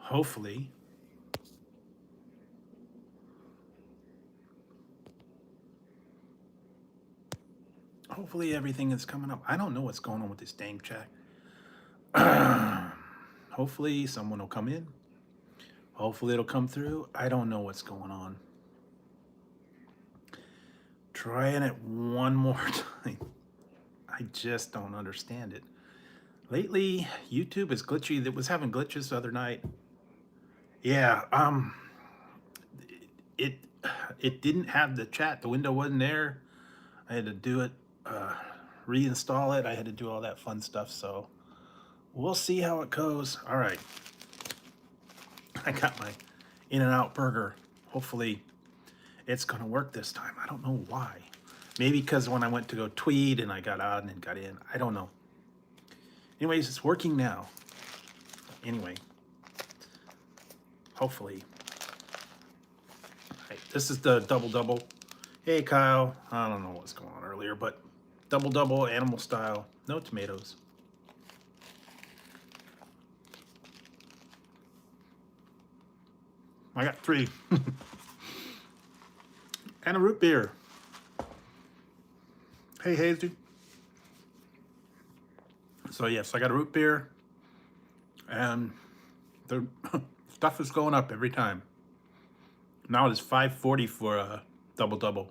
hopefully everything is coming up. I don't know what's going on with this dang chat. Hopefully someone will come in. Hopefully it'll come through. I don't know what's going on. Trying it one more time. I just don't understand it. Lately, YouTube is glitchy. It was having glitches the other night. Yeah, it it didn't have the chat. The window wasn't there. I had to do it, reinstall it. I had to do all that fun stuff. So we'll see how it goes. All right. I got my In-N-Out burger. Hopefully it's going to work this time. I don't know why. Maybe because when I went to go tweet and I got out and then got in. I don't know. Anyways, it's working now. Anyway, hopefully. Right, this is the double. Hey, Kyle. I don't know what's going on earlier, but double, animal style. No tomatoes. I got 3. And a root beer. Hey, Hazy. So, yes, I got a root beer. And the stuff is going up every time. Now it's $5.40 for a double.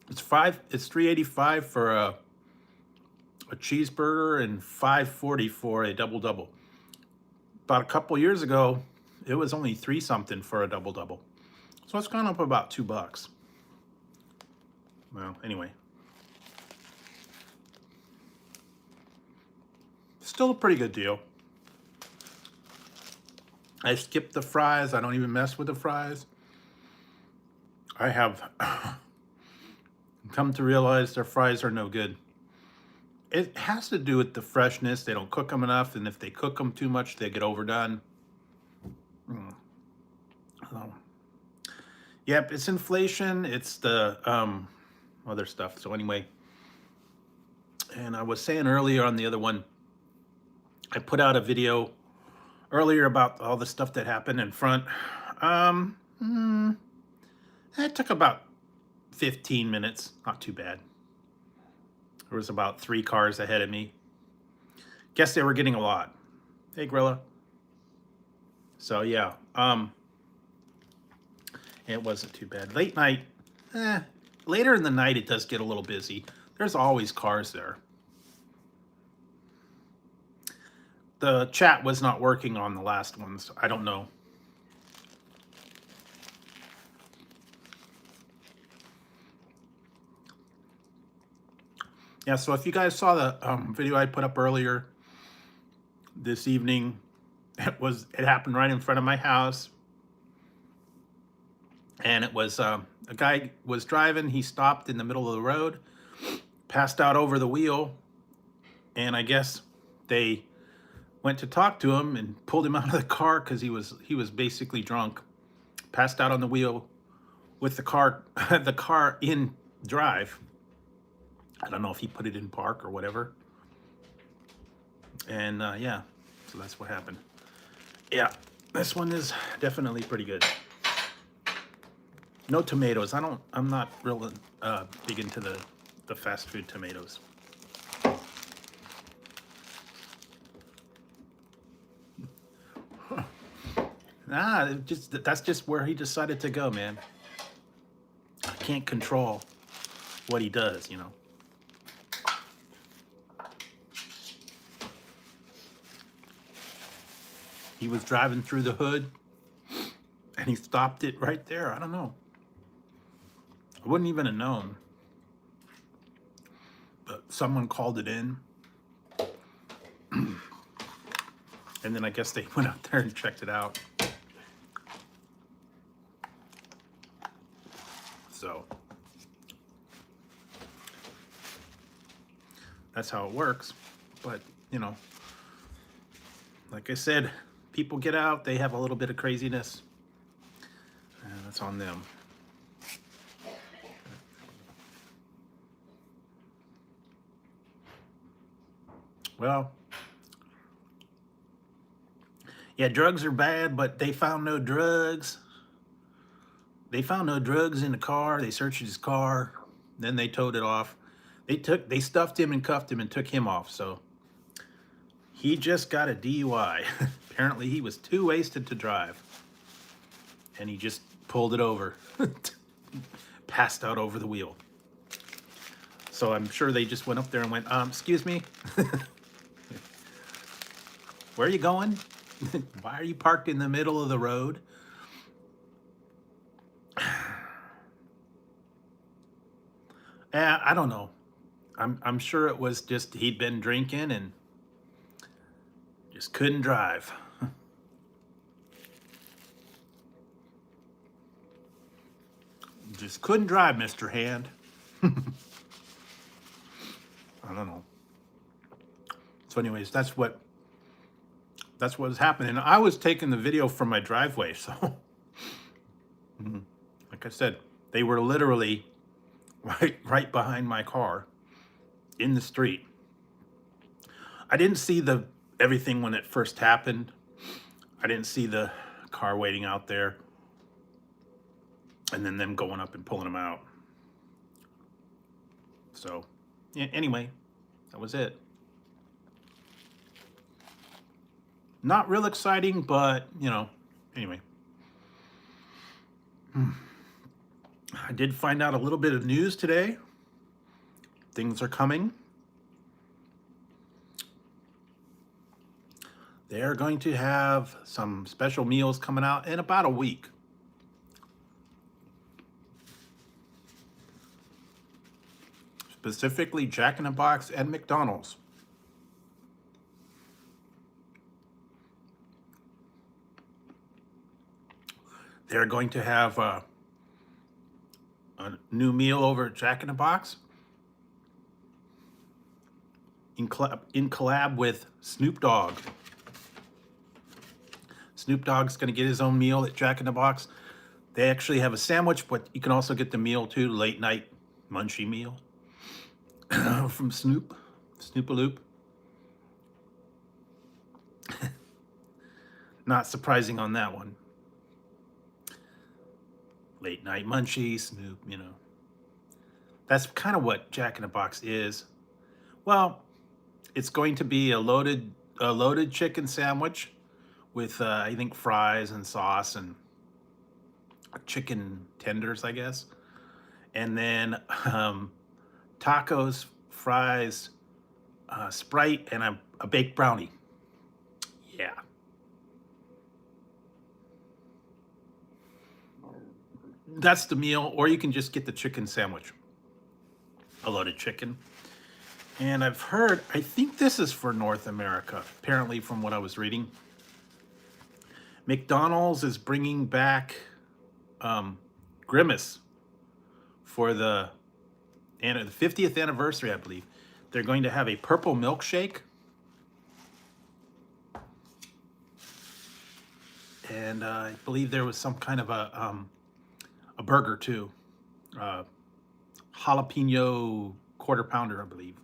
It's $3.85 for a cheeseburger and $5.40 for a double. About a couple years ago, it was only $3 something for a double. So it's gone up about $2. Well, anyway. Still a pretty good deal. I skipped the fries. I don't even mess with the fries. I have come to realize their fries are no good. It has to do with the freshness. They don't cook them enough, and if they cook them too much, they get overdone. So, yep, it's inflation. It's the other stuff. So anyway, and I was saying earlier on the other one, I put out a video earlier about all the stuff that happened in front. It took about 15 minutes. Not too bad. There was about 3 cars ahead of me. Guess they were getting a lot. Hey, Grilla. So yeah, it wasn't too bad. Late night, later in the night it does get a little busy. There's always cars there. The chat was not working on the last ones. I don't know. Yeah, so if you guys saw the video I put up earlier this evening, it happened right in front of my house. And it was a guy was driving. He stopped in the middle of the road, passed out over the wheel, and I guess they went to talk to him and pulled him out of the car because he was basically drunk, passed out on the wheel with the car in drive. I don't know if he put it in park or whatever. And yeah, so that's what happened. Yeah, this one is definitely pretty good. No tomatoes. I'm not real big into the fast food tomatoes. Nah, that's just where he decided to go, man. I can't control what he does, you know. He was driving through the hood and he stopped it right there. I don't know. I wouldn't even have known. But someone called it in. And then I guess they went out there and checked it out. So that's how it works. But, you know, like I said, people get out, they have a little bit of craziness, and that's on them. Well, Yeah, drugs are bad, but they found no drugs. They found no drugs in the car. They searched his car. Then they towed it off. They stuffed him and cuffed him and took him off. So he just got a DUI. Apparently he was too wasted to drive. And he just pulled it over. Passed out over the wheel. So I'm sure they just went up there and went, excuse me. Where are you going? Why are you parked in the middle of the road? I don't know. I'm sure it was just he'd been drinking and just couldn't drive. Just couldn't drive, Mr. Hand. I don't know. So anyways, that's what was happening. I was taking the video from my driveway, so like I said, they were literally right behind my car in the street. I didn't see everything when it first happened. I didn't see the car waiting out there and then them going up and pulling them out. So yeah, anyway, that was it. Not real exciting, but you know, anyway. I did find out a little bit of news today. Things are coming. They're going to have some special meals coming out in about a week. Specifically Jack in the Box and McDonald's. They're going to have a new meal over at Jack in the Box in collab with Snoop Dogg. Snoop Dogg's going to get his own meal at Jack in the Box. They actually have a sandwich, but you can also get the meal too, late night munchie meal from Snoop-a-Loop. Not surprising on that one. Late night munchie, Snoop, you know. That's kind of what Jack in the Box is. Well, it's going to be a loaded chicken sandwich with I think fries and sauce and chicken tenders, I guess. And then tacos, fries, Sprite, and a baked brownie. Yeah. That's the meal, or you can just get the chicken sandwich. A loaded chicken. And I've heard, I think this is for North America, apparently from what I was reading. McDonald's is bringing back Grimace for the 50th anniversary, I believe. They're going to have a purple milkshake. And I believe there was some kind of a burger too. Jalapeno quarter pounder, I believe.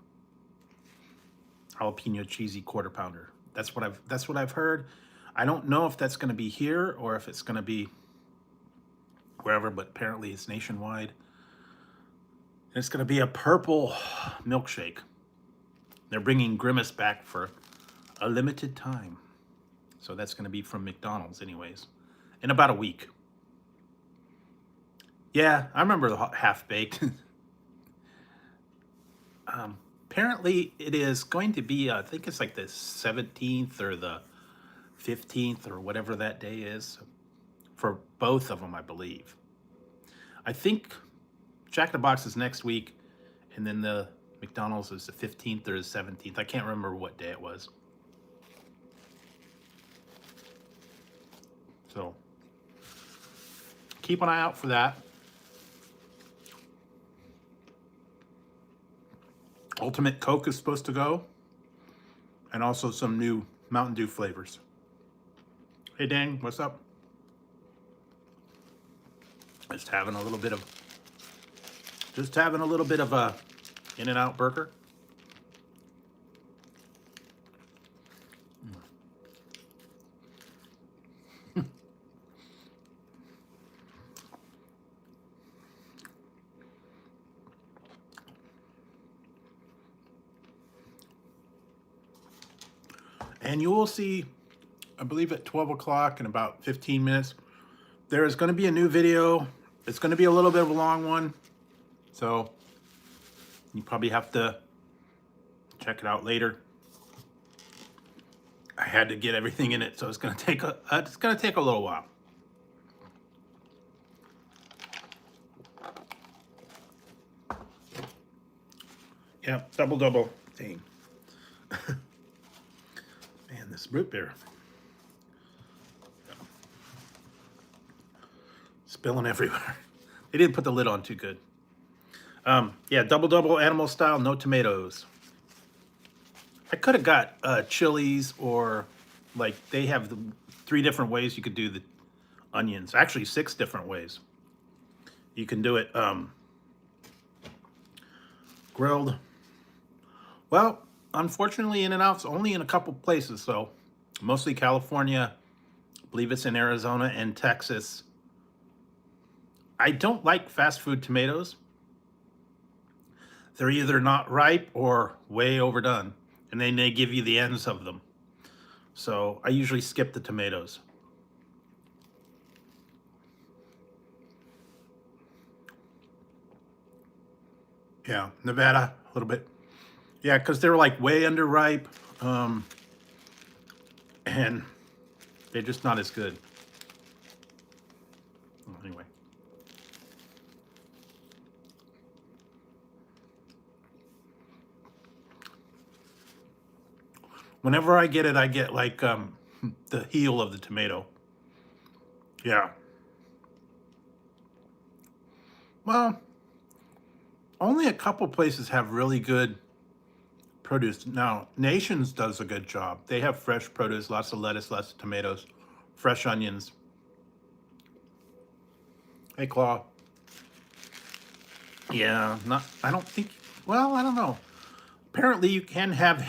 Jalapeno cheesy quarter pounder. That's what I've heard. I don't know if that's going to be here or if it's going to be wherever, but apparently it's nationwide. And it's going to be a purple milkshake. They're bringing Grimace back for a limited time. So that's going to be from McDonald's anyways, in about a week. Yeah, I remember the half-baked. Apparently it is going to be, I think it's like the 17th or the 15th or whatever that day is for both of them, I believe. I think Jack in the Box is next week, and then the McDonald's is the 15th or the 17th. I can't remember what day it was. So keep an eye out for that. Ultimate Coke is supposed to go, and also some new Mountain Dew flavors. Hey Dan, what's up? Just having a little bit of a In-N-Out burger. And you will see, I believe at 12 o'clock in about 15 minutes, there is going to be a new video. It's going to be a little bit of a long one, so you probably have to check it out later. I had to get everything in it, so it's going to take a little while. Yeah, double thing. Man, this root beer spilling everywhere. They didn't put the lid on too good. Yeah, double animal style, no tomatoes. I could have got chilies, or like they have 3 different ways you could do the onions. Actually, 6 different ways. You can do it grilled. Well, unfortunately, In-N-Out's only in a couple places, so mostly California. I believe it's in Arizona and Texas. I don't like fast food tomatoes. They're either not ripe or way overdone, and then they give you the ends of them. So I usually skip the tomatoes. Yeah, Nevada, a little bit. Yeah, because they're like way underripe, and they're just not as good. Anyway. Whenever I get it, I get like the heel of the tomato. Yeah. Well, only a couple places have really good produce. Now, Nations does a good job. They have fresh produce, lots of lettuce, lots of tomatoes, fresh onions. Hey, Claw. Yeah, I don't think, well, I don't know. Apparently you can have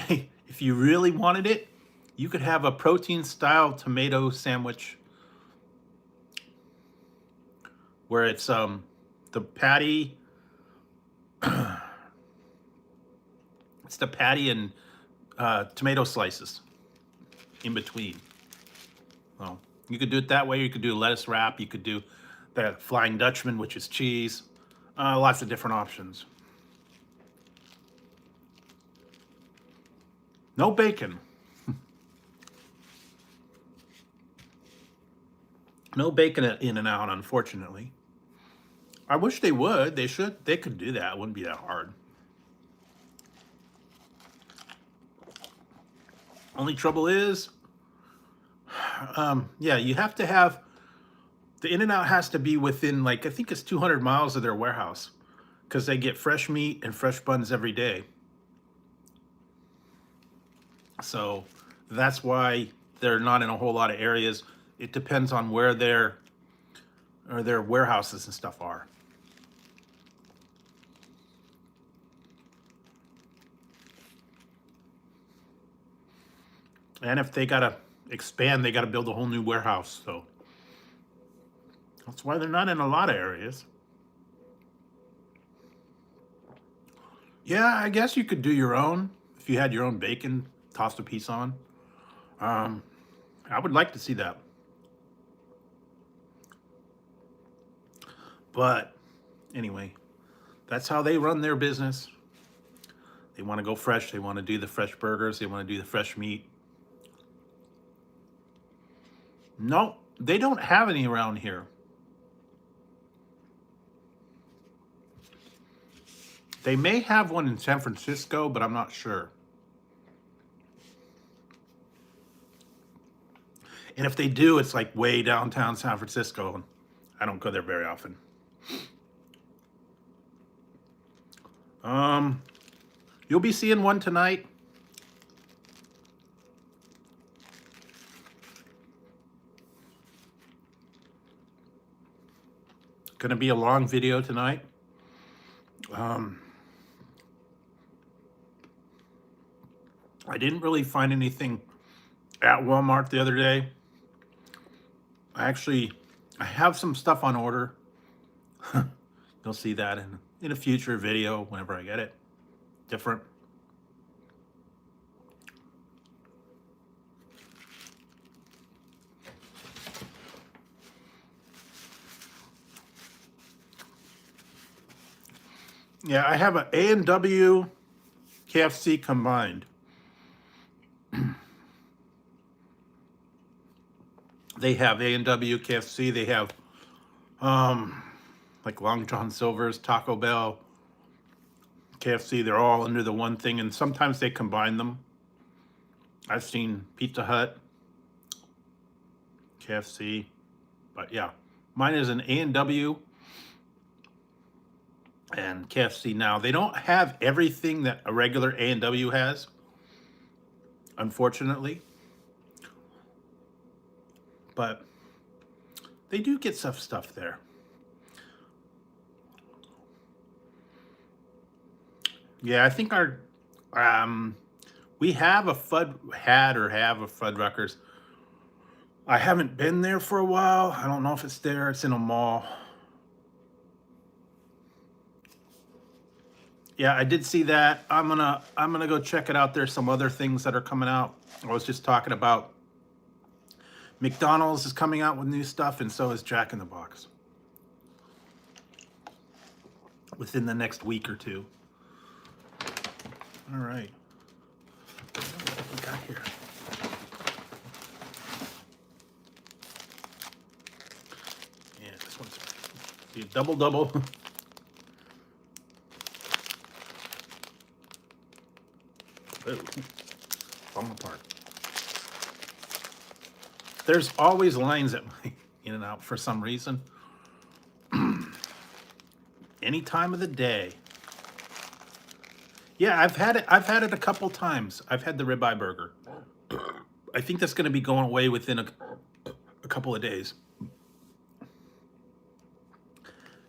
if you really wanted it, you could have a protein style tomato sandwich where it's the patty, it's the patty and tomato slices in between. Well, you could do it that way. You could do lettuce wrap. You could do the Flying Dutchman, which is cheese. Lots of different options. No bacon. No bacon at In-N-Out, unfortunately. I wish they would. They should. They could do that. It wouldn't be that hard. Only trouble is, yeah, you have to have, the In-N-Out has to be within, like, I think it's 200 miles of their warehouse, because they get fresh meat and fresh buns every day. So that's why they're not in a whole lot of areas. It depends on where their warehouses and stuff are. And if they gotta expand, they gotta build a whole new warehouse. So that's why they're not in a lot of areas. Yeah, I guess you could do your own if you had your own bacon, tossed a piece on. I would like to see that. But anyway, that's how they run their business. They want to go fresh. They want to do the fresh burgers. They want to do the fresh meat. No, they don't have any around here. They may have one in San Francisco, but I'm not sure. And if they do, it's like way downtown San Francisco, and I don't go there very often. You'll be seeing one tonight. Gonna be a long video tonight. I didn't really find anything at Walmart the other day. I have some stuff on order. You'll see that in a future video whenever I get it. Different. Yeah, I have an A&W KFC combined. They have A&W KFC. They have like Long John Silver's, Taco Bell, KFC. They're all under the one thing, and sometimes they combine them. I've seen Pizza Hut, KFC, but yeah, mine is an A&W and KFC. Now they don't have everything that a regular A&W has, unfortunately, but they do get some stuff there. Yeah, I think our we have a Fuddruckers. I haven't been there for a while. I don't know if it's there. It's in a mall. Yeah, I did see that. I'm gonna go check it out. There's some other things that are coming out. I was just talking about McDonald's is coming out with new stuff, and so is Jack in the Box within the next week or two. All right. What we got here? Yeah, this one's a double. Ooh, falling apart. There's always lines at my In-N-Out for some reason. Any time of the day. Yeah, I've had it. I've had it a couple times. I've had the ribeye burger. I think that's going to be going away within a couple of days.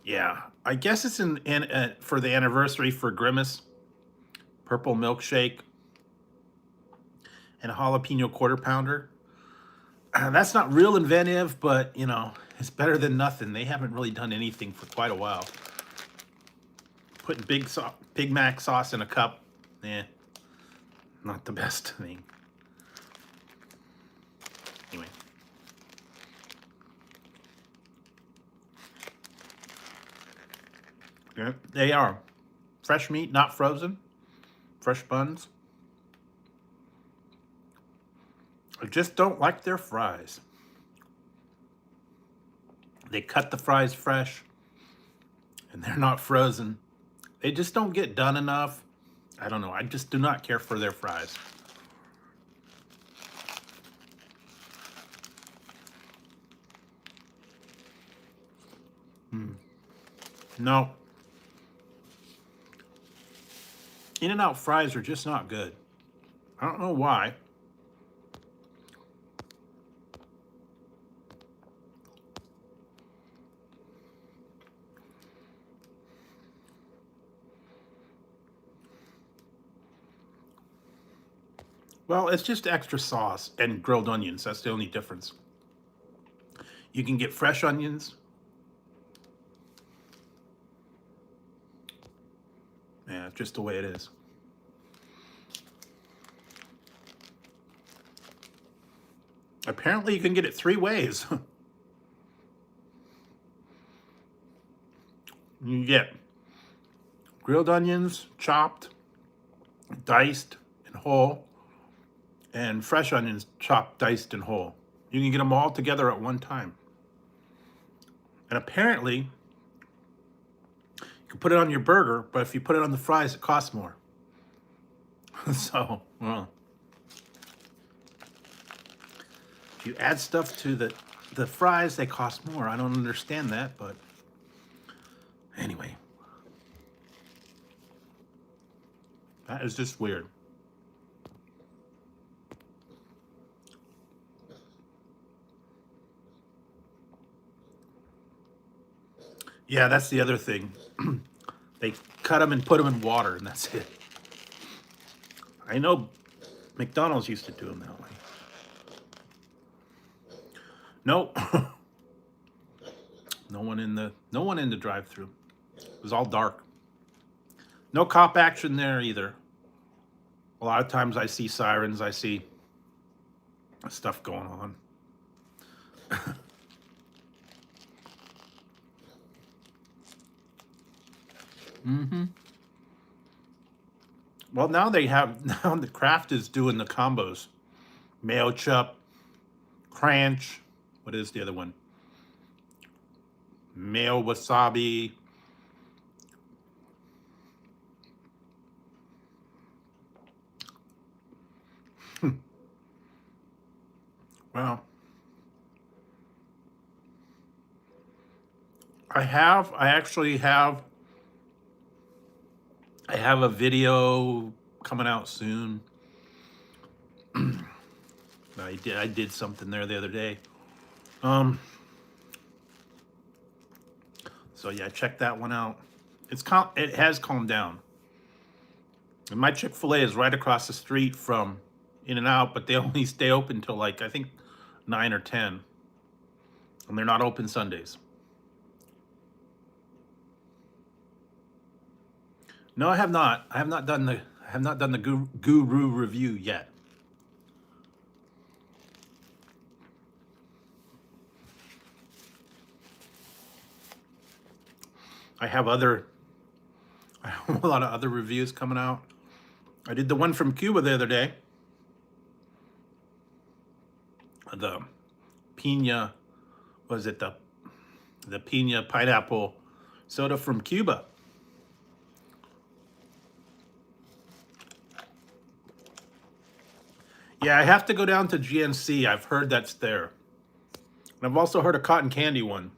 Yeah, I guess it's in for the anniversary for Grimace, purple milkshake, and a jalapeno quarter pounder. That's not real inventive, but you know, it's better than nothing. They haven't really done anything for quite a while. Putting Big Mac sauce in a cup, not the best thing. Anyway. Yeah, they are fresh meat, not frozen. Fresh buns. I just don't like their fries. They cut the fries fresh, and they're not frozen. They just don't get done enough. I don't know. I just do not care for their fries. No. In-N-Out fries are just not good. I don't know why. Well, it's just extra sauce and grilled onions. That's the only difference. You can get fresh onions. Yeah, just the way it is. Apparently, you can get it 3 ways. You get grilled onions, chopped, diced, and whole, and fresh onions, chopped, diced, and whole. You can get them all together at one time. And apparently, you can put it on your burger, but if you put it on the fries, it costs more. So, well, if you add stuff to the fries, they cost more. I don't understand that, but anyway. That is just weird. Yeah, that's the other thing. They cut them and put them in water, and that's it. I know McDonald's used to do them that way. Nope. No one in the drive-thru. It was all dark. No cop action there either. A lot of times I see sirens, I see stuff going on. Well, now they have, now the Kraft is doing the combos. Mayo chup, Cranch. What is the other one? Mayo wasabi. Well, I actually have, I have a video coming out soon. I did something there the other day. So yeah, check that one out. It has calmed down. And my Chick-fil-A is right across the street from In-N-Out, but they only stay open till like I think 9 or 10. And they're not open Sundays. No, I have not. I have not done the guru review yet. I have a lot of other reviews coming out. I did the one from Cuba the other day. The pina, was it the pina pineapple soda from Cuba? Yeah, I have to go down to GNC. I've heard that's there. And I've also heard a cotton candy one.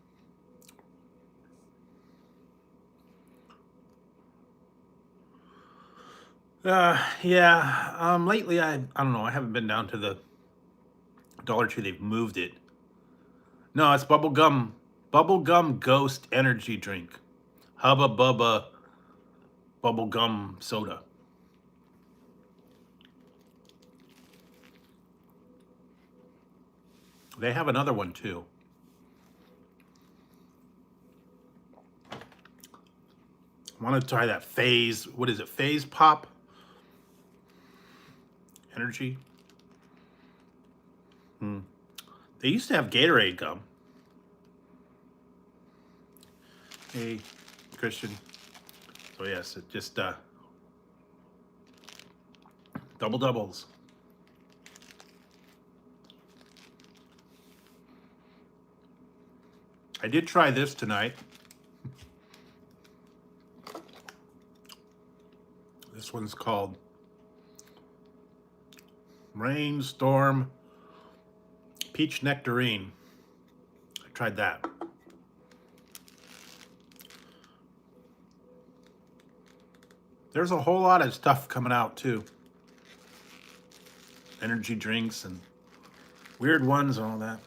Yeah. Lately, I don't know. I haven't been down to the Dollar Tree. They've moved it. No, it's bubblegum Ghost energy drink, Hubba Bubba bubblegum soda. They have another one too. I want to try that Phase. What is it? Phase Pop energy. They used to have Gatorade gum. Hey, Christian. So yes, it just double doubles. I did try this tonight. This one's called Rainstorm Peach Nectarine. I tried that. There's a whole lot of stuff coming out too. Energy drinks and weird ones and all that.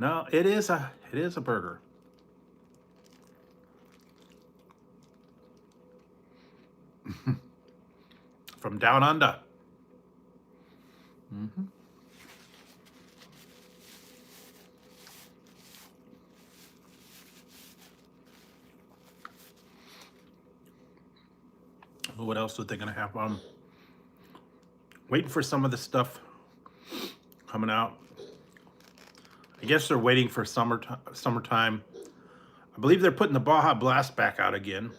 No, it is a burger. From down under. What else are they gonna have? Waiting for some of the stuff coming out. I guess they're waiting for summertime. I believe they're putting the Baja Blast back out again.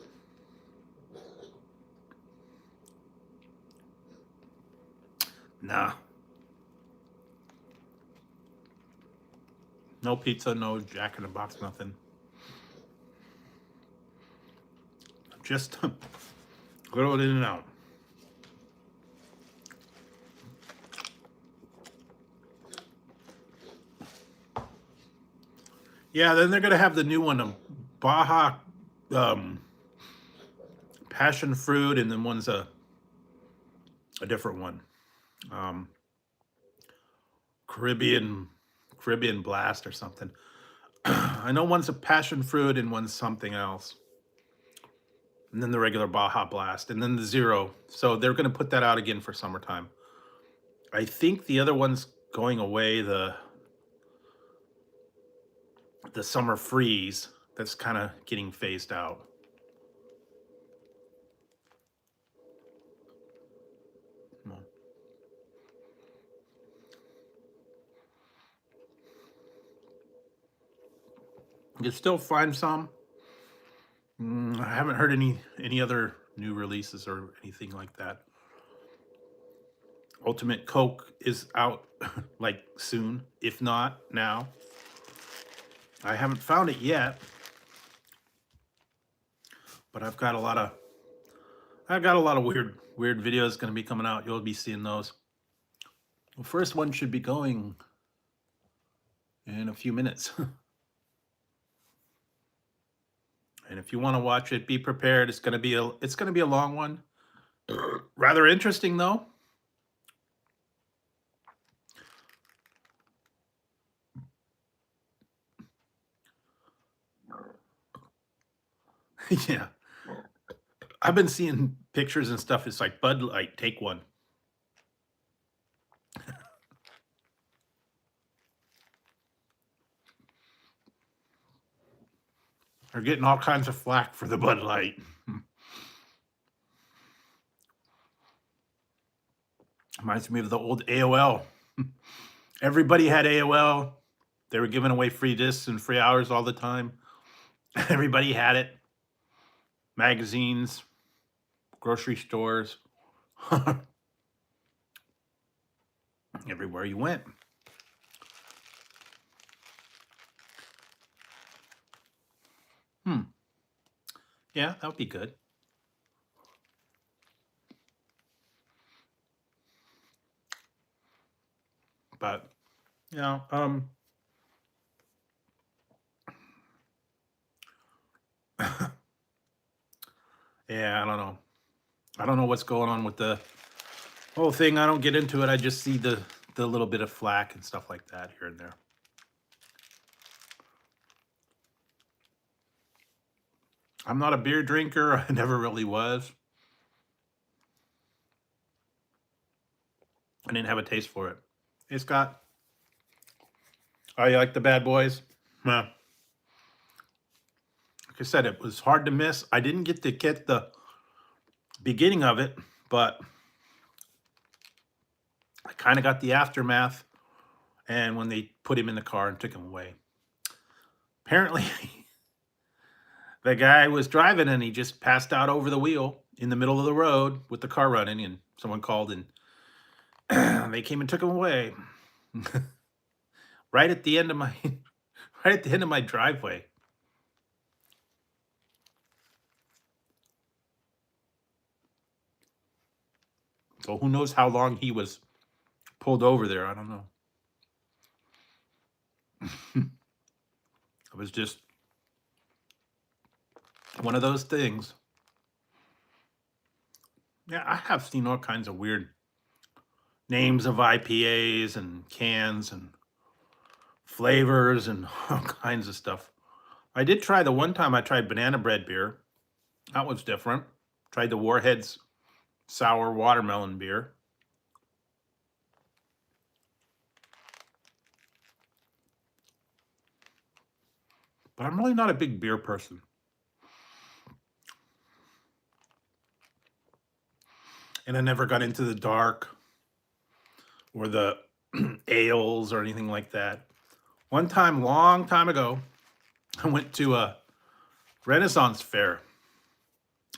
Nah. No pizza, no Jack in the Box, nothing. Just little in and out. Yeah, then they're gonna have the new one, Baja passion fruit, and then one's a different one, Caribbean Blast or something. I know one's a passion fruit and one's something else, and then the regular Baja Blast, and then the Zero. So they're gonna put that out again for summertime. I think the other one's going away. The Summer Freeze, that's kind of getting phased out. You can still find some. I haven't heard any other new releases or anything like that. Ultimate Coke is out like soon, if not now. I haven't found it yet, but I've got a lot of weird videos going to be coming out. You'll be seeing those. The first one should be going in a few minutes. And if you want to watch it, be prepared. It's going to be a long one. Rather interesting though. Yeah. I've been seeing pictures and stuff. It's like Bud Light, take one. They're getting all kinds of flack for the Bud Light. Reminds me of the old AOL. Everybody had AOL. They were giving away free discs and free hours all the time. Everybody had it. Magazines, grocery stores, everywhere you went. Yeah, that would be good. But, you know, yeah, I don't know. I don't know what's going on with the whole thing. I don't get into it. I just see the little bit of flack and stuff like that here and there. I'm not a beer drinker. I never really was. I didn't have a taste for it. Hey, Scott. Oh, you like the Bad Boys? Yeah. Like I said, it was hard to miss. I didn't get to get the beginning of it, but I kind of got the aftermath. And when they put him in the car and took him away, apparently the guy was driving and he just passed out over the wheel in the middle of the road with the car running, and someone called and they came and took him away right at the end of my right at the end of my driveway. So who knows how long he was pulled over there? I don't know. It was just one of those things. Yeah, I have seen all kinds of weird names of IPAs and cans and flavors and all kinds of stuff. I did try the one time I tried banana bread beer. That was different. Tried the Warheads sour watermelon beer. But I'm really not a big beer person. And I never got into the dark or the ales or anything like that. One time, long time ago, I went to a Renaissance fair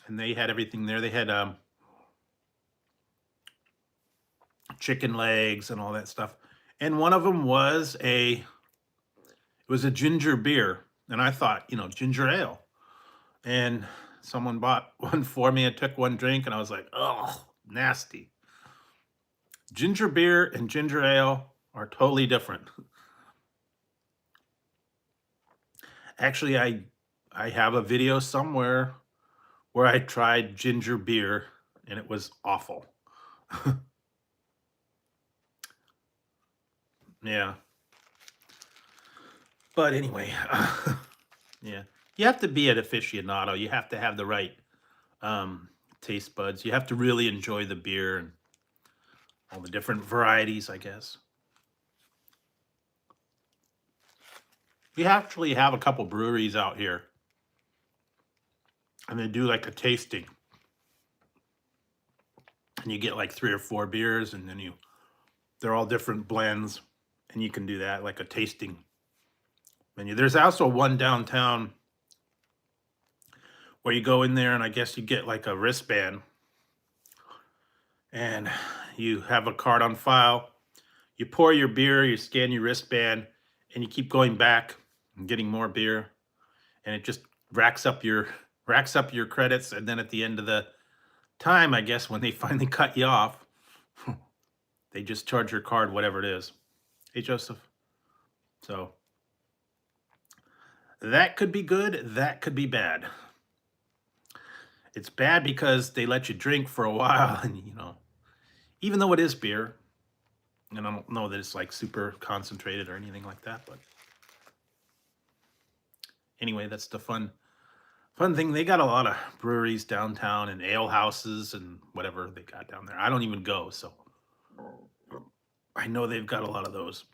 and they had everything there. They had chicken legs and all that stuff. And one of them was it was a ginger beer. And I thought, ginger ale. And someone bought one for me. I took one drink and I was like, oh, nasty. Ginger beer and ginger ale are totally different. Actually, I have a video somewhere where I tried ginger beer and it was awful. Yeah. But anyway, yeah. You have to be an aficionado. You have to have the right taste buds. You have to really enjoy the beer and all the different varieties, I guess. We actually have a couple breweries out here. And they do like a tasting. And you get like 3 or 4 beers and then they're all different blends. And you can do that like a tasting. menu. There's also one downtown where you go in there and I guess you get like a wristband and you have a card on file. You pour your beer, you scan your wristband, and you keep going back and getting more beer, and it just racks up your credits. And then at the end of the time, I guess when they finally cut you off, they just charge your card whatever it is. Hey, Joseph. So that could be good. That could be bad. It's bad because they let you drink for a while, and even though it is beer, and I don't know that it's like super concentrated or anything like that, but anyway, that's the fun thing. They got a lot of breweries downtown and ale houses and whatever they got down there. I don't even go, so I know they've got a lot of those.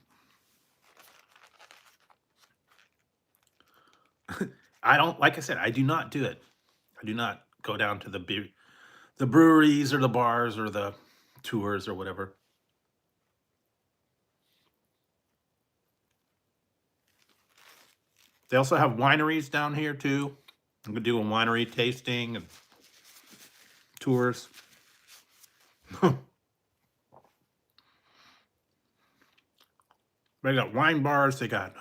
I don't, like I said, I do not do it. I do not go down to the breweries or the bars or the tours or whatever. They also have wineries down here too. I'm gonna do a winery tasting and tours. They got wine bars. They got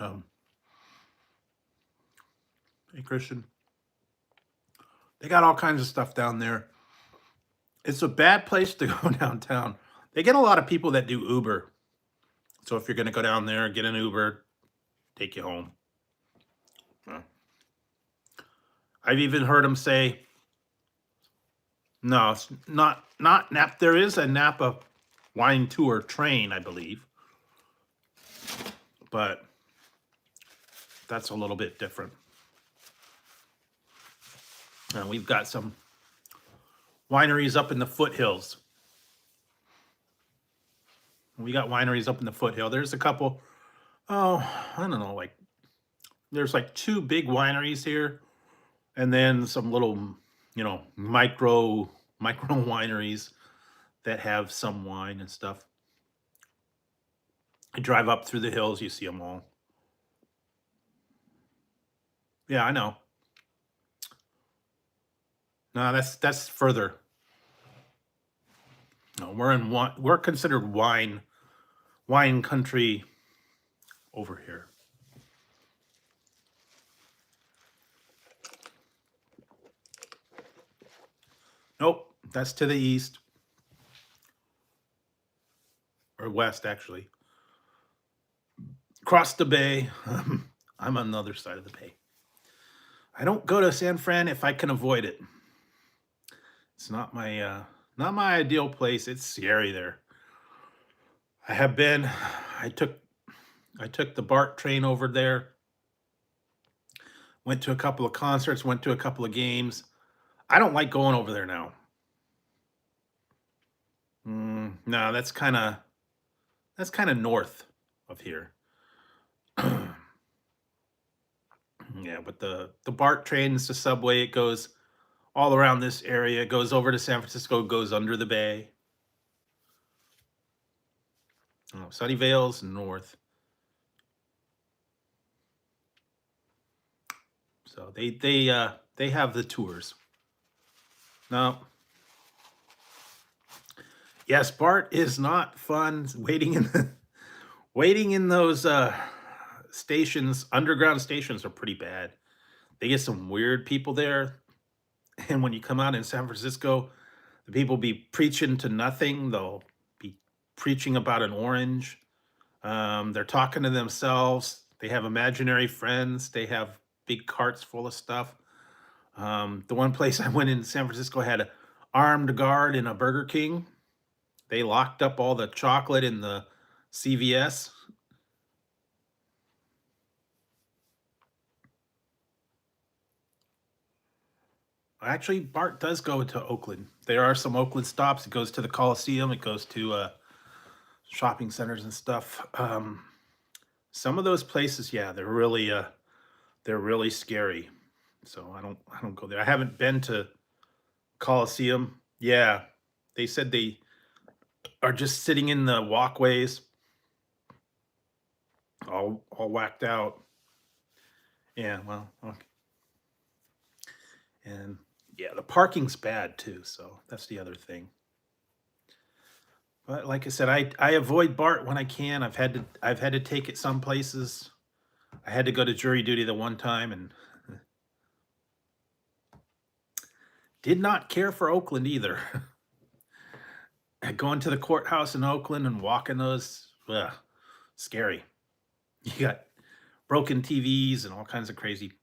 hey Christian. They got all kinds of stuff down there. It's a bad place to go downtown. They get a lot of people that do Uber. So if you're gonna go down there, get an Uber, take you home. I've even heard them say, no, it's not Napa. There is a Napa wine tour train, I believe, but that's a little bit different. We've got some wineries up in the foothills. We got wineries up in the foothill. There's a couple, I don't know, like there's like two big wineries here, and then some little, micro wineries that have some wine and stuff. I drive up through the hills, you see them all. Yeah, I know. No, that's further. No, we're considered wine country over here. Nope, that's to the east or west actually. Across the bay. I'm on the other side of the bay. I don't go to San Fran if I can avoid it. It's not my ideal place. It's scary there. I have been. I took the BART train over there. Went to a couple of concerts. Went to a couple of games. I don't like going over there now. No, that's kind of north of here. Yeah, but the BART trains, the subway, it goes all around this area. It goes over to San Francisco, goes under the bay. Oh, Sunnyvale's north. So they have the tours. Now, yes, BART is not fun. Waiting in those stations, underground stations are pretty bad. They get some weird people there. And when you come out in San Francisco, the people be preaching to nothing. They'll be preaching about an orange. They're talking to themselves. They have imaginary friends. They have big carts full of stuff. The one place I went in San Francisco had an armed guard in a Burger King. They locked up all the chocolate in the CVS. Actually, BART does go to Oakland. There are some Oakland stops. It goes to the Coliseum. It goes to shopping centers and stuff. Some of those places, yeah, they're really scary. So I don't go there. I haven't been to Coliseum. Yeah, they said they are just sitting in the walkways, all whacked out. Yeah, well, okay. And yeah, the parking's bad too, so that's the other thing. But like I said, I avoid BART when I can. I've had to take it some places. I had to go to jury duty the one time and did not care for Oakland either. Going to the courthouse in Oakland and walking those, ugh, scary. You got broken TVs and all kinds of crazy.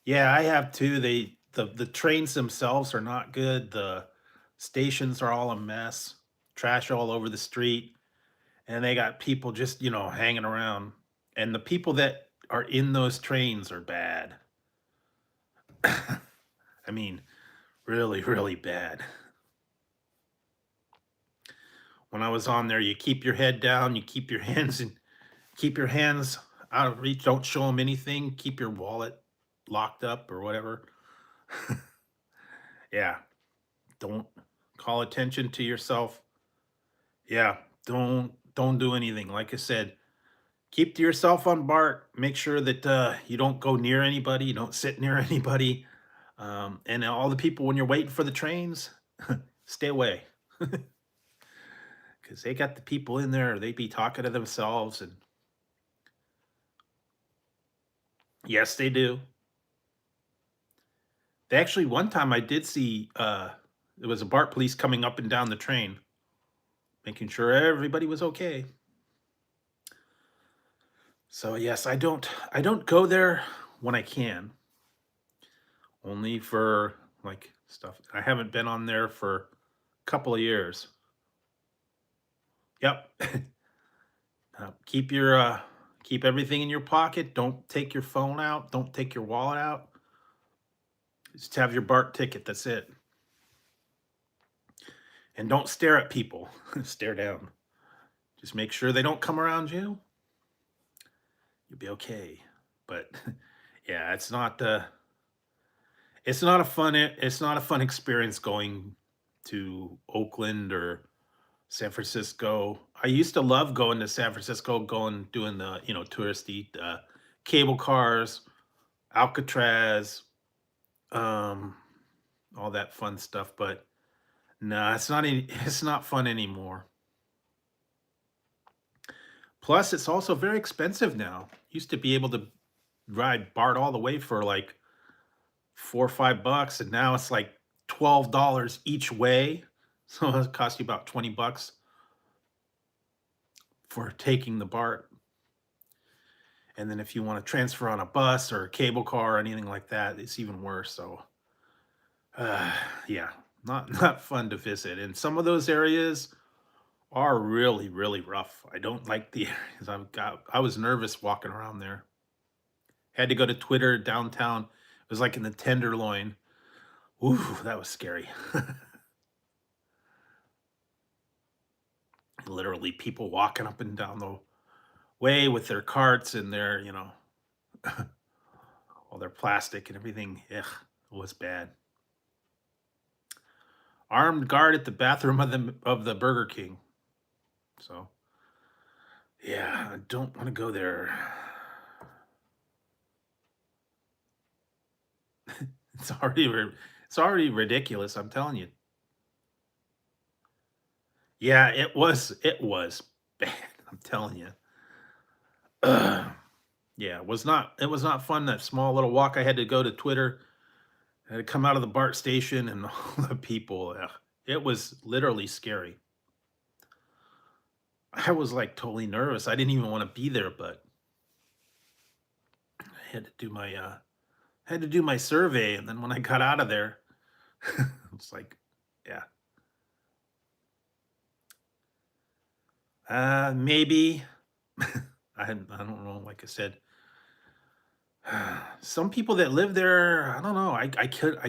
Yeah, I have too. The trains themselves are not good. The stations are all a mess. Trash all over the street, and they got people just, hanging around. And the people that are in those trains are bad. I mean, really, really bad. When I was on there, you keep your head down, you keep your hands out of reach, don't show them anything, keep your wallet locked up or whatever. Yeah, don't call attention to yourself. Yeah, don't do anything. Like I said, keep to yourself on BART. Make sure that you don't go near anybody, you don't sit near anybody. And all the people when you're waiting for the trains, stay away because they got the people in there. They be talking to themselves, and yes, they do. They actually one time I did see it was a BART police coming up and down the train, making sure everybody was okay. So yes, I don't go there when I can, only for like stuff. I haven't been on there for a couple of years. Yep. Keep everything in your pocket. Don't take your phone out. Don't take your wallet out. Just have your BART ticket. That's it. And don't stare at people. Stare down. Just make sure they don't come around you. You'll be okay. But yeah, it's not a fun experience going to Oakland or San Francisco. I used to love going to San Francisco, going doing the touristy cable cars, Alcatraz, um, all that fun stuff. But no, it's not fun anymore. Plus, it's also very expensive now. Used to be able to ride BART all the way for like $4 or $5, and now it's like $12 each way. So it costs you about $20 for taking the BART. And then if you want to transfer on a bus or a cable car or anything like that, it's even worse. So, uh, yeah, not fun to visit. And some of those areas are really really rough. I don't like the areas I was nervous walking around there. Had to go to Twitter downtown. It was like in the Tenderloin. Ooh, that was scary. Literally people walking up and down the way with their carts and their, all their plastic and everything. Ugh, it was bad. Armed guard at the bathroom of the Burger King. So yeah, I don't want to go there. It's already ridiculous. I'm telling you. Yeah, it was bad. I'm telling you. Ugh. Yeah, it was not fun. That small little walk I had to go to Twitter. I had to come out of the BART station and all the people. Ugh, it was literally scary. I was like totally nervous. I didn't even want to be there, but I had to do my survey, and then when I got out of there, it's like, yeah, maybe. I don't know. Like I said, some people that live there, I don't know. I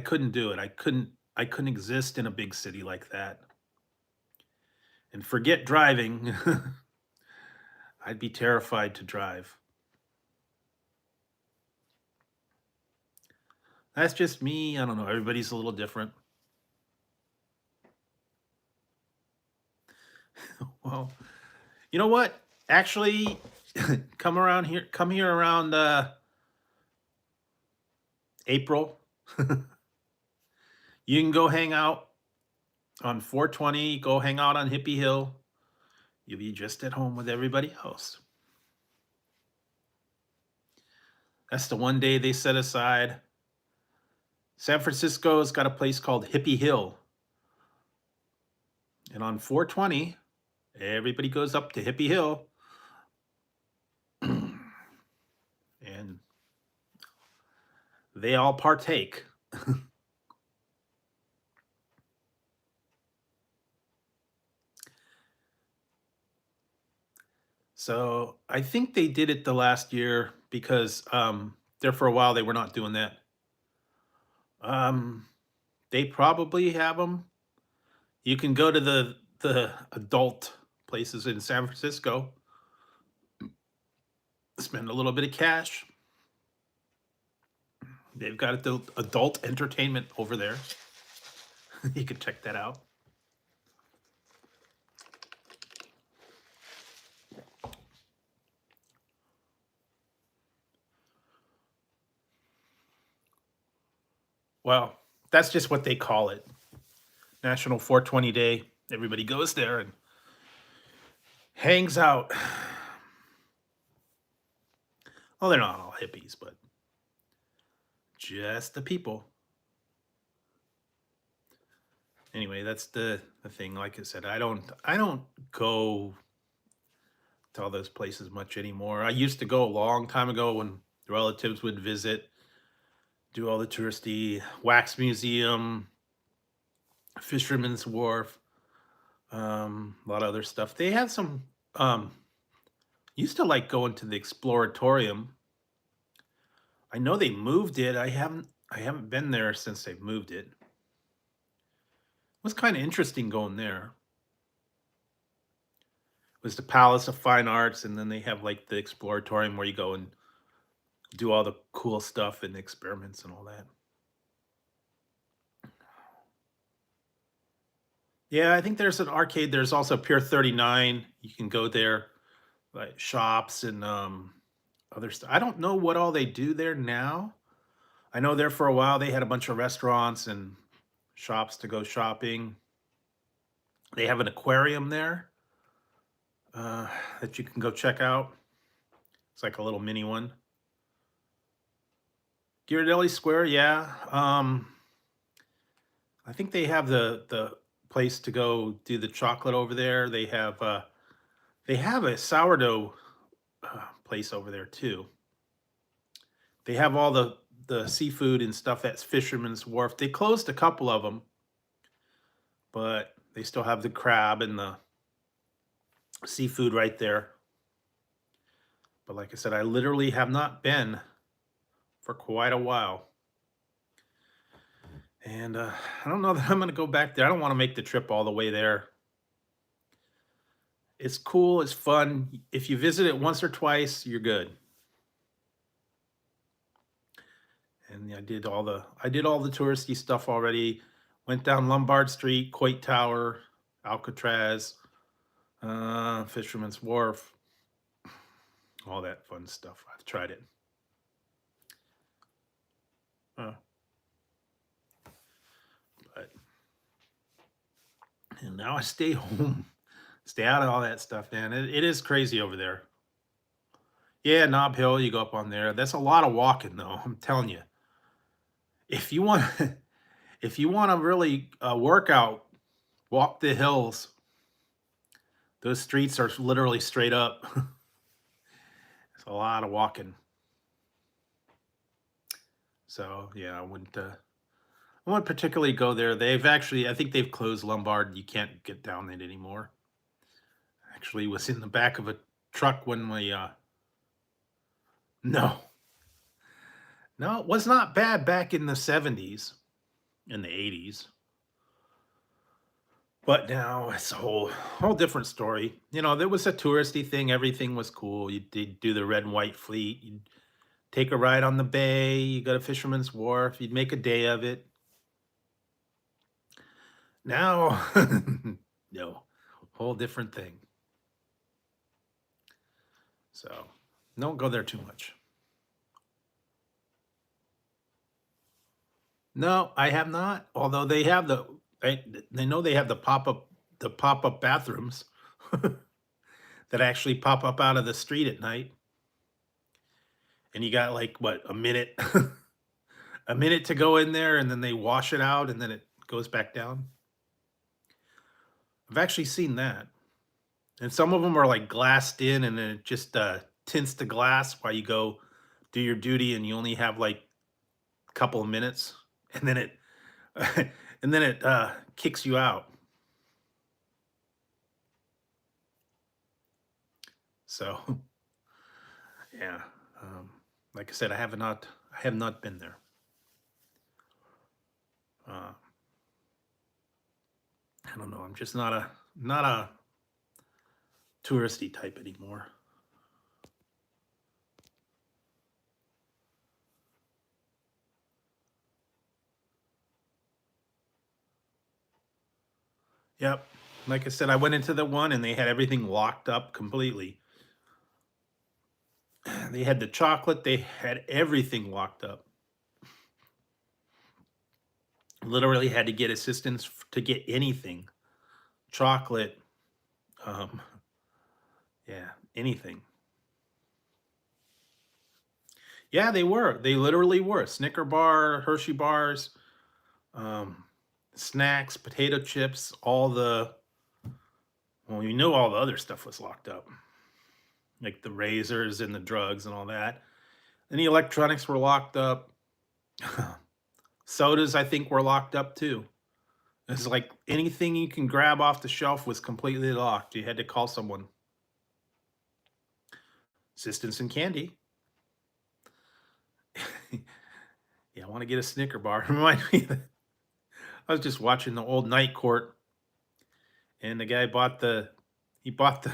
couldn't do it. I couldn't exist in a big city like that. And forget driving. I'd be terrified to drive. That's just me. I don't know. Everybody's a little different. Well, you know what? Actually, come here around April. You can go hang out on 420, go hang out on Hippie Hill. You'll be just at home with everybody else. That's the one day they set aside. San Francisco's got a place called Hippie Hill. And on 420, everybody goes up to Hippie Hill. And they all partake. So I think they did it the last year because there for a while they were not doing that. They probably have them. You can go to the adult places in San Francisco, spend a little bit of cash. They've got the adult entertainment over there. You can check that out. Well, that's just what they call it. National 420 Day. Everybody goes there and hangs out. Well, they're not all hippies, but just the people. Anyway, that's the thing. Like I said, I don't go to all those places much anymore. I used to go a long time ago when relatives would visit, do all the touristy wax museum, Fisherman's Wharf, a lot of other stuff. They have some. Used to like going to the Exploratorium. I know they moved it. I haven't been there since they've moved it. It was kind of interesting going there. It was the Palace of Fine Arts, and then they have like the Exploratorium where you go and do all the cool stuff and experiments and all that. Yeah, I think there's an arcade. There's also Pier 39. You can go there, like shops and other stuff. I don't know what all they do there now. I know there for a while they had a bunch of restaurants and shops to go shopping. They have an aquarium there that you can go check out. It's like a little mini one. Ghirardelli Square, yeah. I think they have the place to go do the chocolate over there. They have a sourdough place over there too. They have all the seafood and stuff at Fisherman's Wharf. They closed a couple of them, but they still have the crab and the seafood right there. But like I said, I literally have not been for quite a while. And I don't know that I'm going to go back there. I don't want to make the trip all the way there. It's cool. It's fun. If you visit it once or twice, you're good. And I did all the touristy stuff already. Went down Lombard Street, Coit Tower, Alcatraz, Fisherman's Wharf, all that fun stuff. I've tried it. But and now I stay home, stay out of all that stuff, man. It is crazy over there. Yeah, Nob Hill, you go up on there. That's a lot of walking, though. I'm telling you. If you want, if you want to really work out, walk the hills. Those streets are literally straight up. It's a lot of walking. So yeah, I wouldn't particularly go there. They've actually, I think they've closed Lombard. You can't get down it anymore. Actually, was in the back of a truck when we. No, it was not bad back in the 70s, in the 80s. But now it's a whole different story. You know, there was a touristy thing. Everything was cool. You did do the red and white fleet. You'd take a ride on the bay. You go to Fisherman's Wharf. You'd make a day of it. Now, no, whole different thing. So don't go there too much. No, I have not. Although they have they know they have the pop-up bathrooms that actually pop up out of the street at night, and you got like what, a minute a minute to go in there, and then they wash it out, and then it goes back down. I've actually seen that. And some of them are like glassed in, and then it just tints the glass while you go do your duty, and you only have like a couple of minutes, and then it and then it kicks you out. So yeah, um, like I said, I have not been there. Uh, I don't know. I'm just not a touristy type anymore. Yep. Like I said, I went into the one and they had everything locked up completely. They had the chocolate, they had everything locked up. Literally had to get assistance to get anything. Chocolate, um, yeah, anything. Yeah, they were. They literally were. Snicker bar, Hershey bars, um, snacks, potato chips, well, you know all the other stuff was locked up. Like the razors and the drugs and all that. And the electronics were locked up. Sodas, I think, were locked up too. It's like anything you can grab off the shelf was completely locked. You had to call someone. Assistance and candy. Yeah, I want to get a Snicker bar. Remind me that I was just watching the old Night Court, and the guy bought the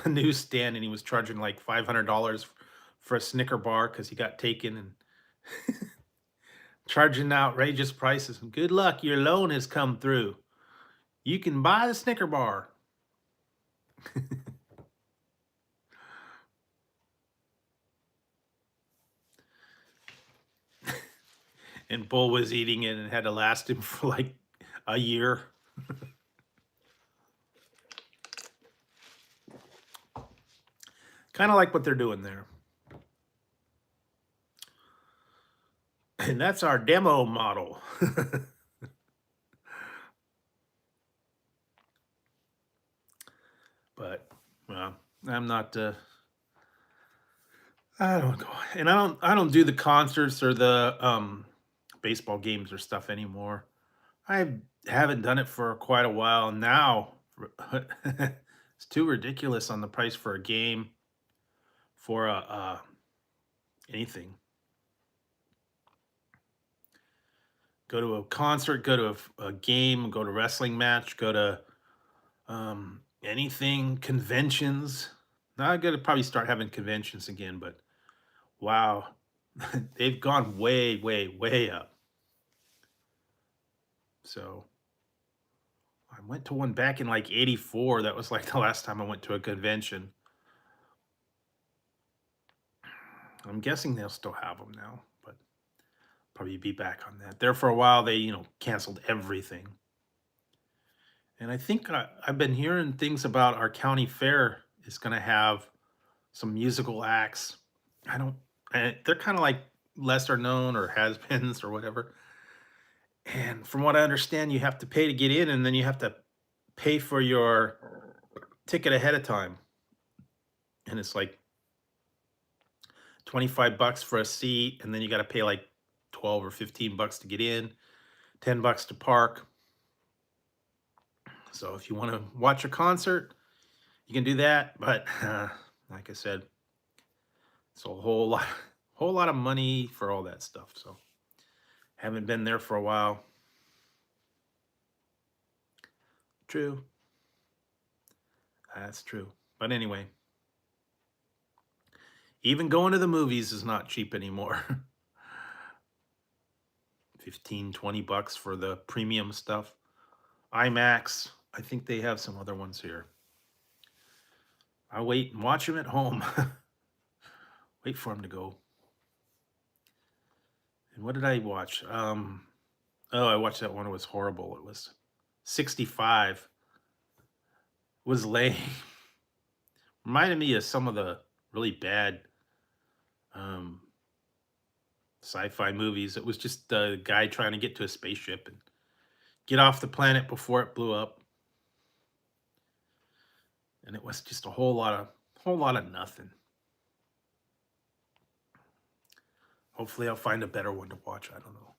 newsstand, and he was charging like $500 for a Snicker bar because he got taken and charging outrageous prices. Good luck, your loan has come through. You can buy the Snicker bar. And Bull was eating it and had to last him for like a year. Kind of like what they're doing there. And that's our demo model. But well, I'm not I don't go, and I don't do the concerts or the baseball games or stuff anymore. I haven't done it for quite a while now. It's too ridiculous on the price for a game, for anything. Go to a concert, go to a game, go to a wrestling match, go to anything, conventions. Now I got to probably start having conventions again, but wow, they've gone way, way, way up. So I went to one back in like '84. That was like the last time I went to a convention. I'm guessing they'll still have them now, but probably be back on that. There for a while, they, canceled everything. And I think I've been hearing things about our county fair is going to have some musical acts. I don't, they're kind of like lesser known or has-beens or whatever. And from what I understand, you have to pay to get in, and then you have to pay for your ticket ahead of time. And it's like 25 bucks for a seat, and then you got to pay like 12 or 15 bucks to get in, 10 bucks to park. So if you want to watch a concert, you can do that. But like I said, it's a whole lot of money for all that stuff. So haven't been there for a while. True. That's true. But anyway, even going to the movies is not cheap anymore. 15, 20 bucks for the premium stuff. IMAX. I think they have some other ones here. I wait and watch them at home. Wait for them to go. And what did I watch? Oh, I watched that one. It was horrible. It was 65. Was lame. Reminded me of some of the really bad um, sci-fi movies. It was just a guy trying to get to a spaceship and get off the planet before it blew up, and it was just a whole lot of nothing. Hopefully, I'll find a better one to watch. I don't know.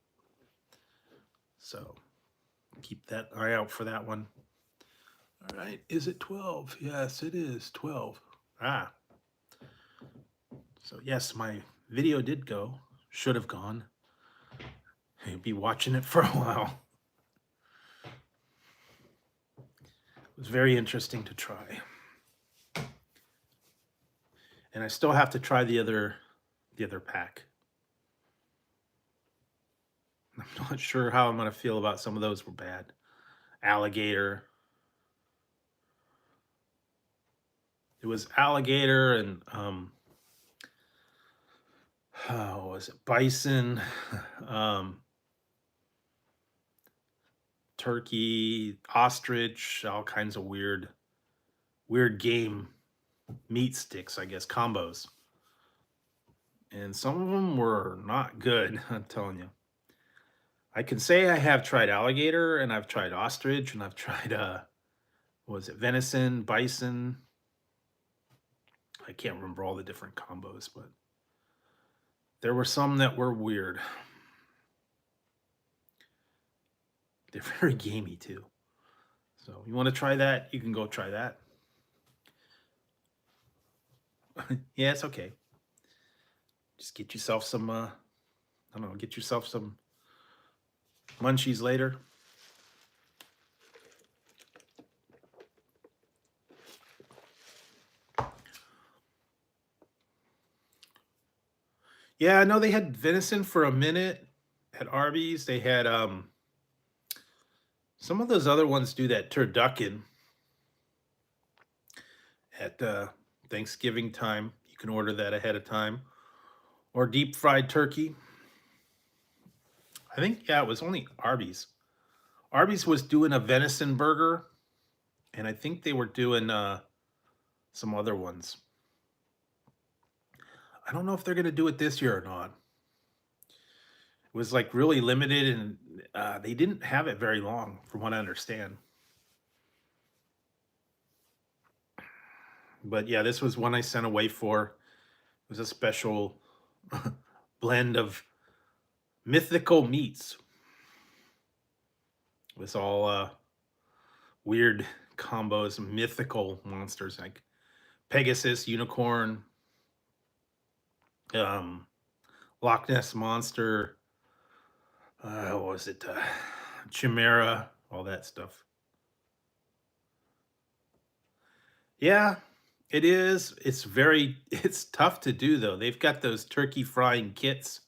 So keep that eye out for that one. All right, is it 12? Yes, it is 12. Ah, so yes, my video did go. Should have gone. I'll be watching it for a while. It was very interesting to try. And I still have to try the other pack. I'm not sure how I'm going to feel about some of those were bad. Alligator. It was alligator and oh, was it bison? Turkey, ostrich, all kinds of weird game meat sticks, I guess, combos. And some of them were not good, I'm telling you. I can say I have tried alligator and I've tried ostrich and I've tried what was it, venison, bison. I can't remember all the different combos, but there were some that were weird. They're very gamey too. So you want to try that, you can go try that. Yeah, it's okay. Just get yourself some I don't know, get yourself some munchies later. Yeah, I know they had venison for a minute at Arby's. They had some of those other ones do that turducken at Thanksgiving time. You can order that ahead of time. Or deep fried turkey. I think, yeah, it was only Arby's. Arby's was doing a venison burger, and I think they were doing some other ones. I don't know if they're going to do it this year or not. It was like really limited, and they didn't have it very long, from what I understand. But yeah, this was one I sent away for. It was a special blend of mythical meats. It was all weird combos, mythical monsters like Pegasus, unicorn, Loch Ness monster, what was it? Chimera, all that stuff. Yeah, it is. It's tough to do though. They've got those turkey frying kits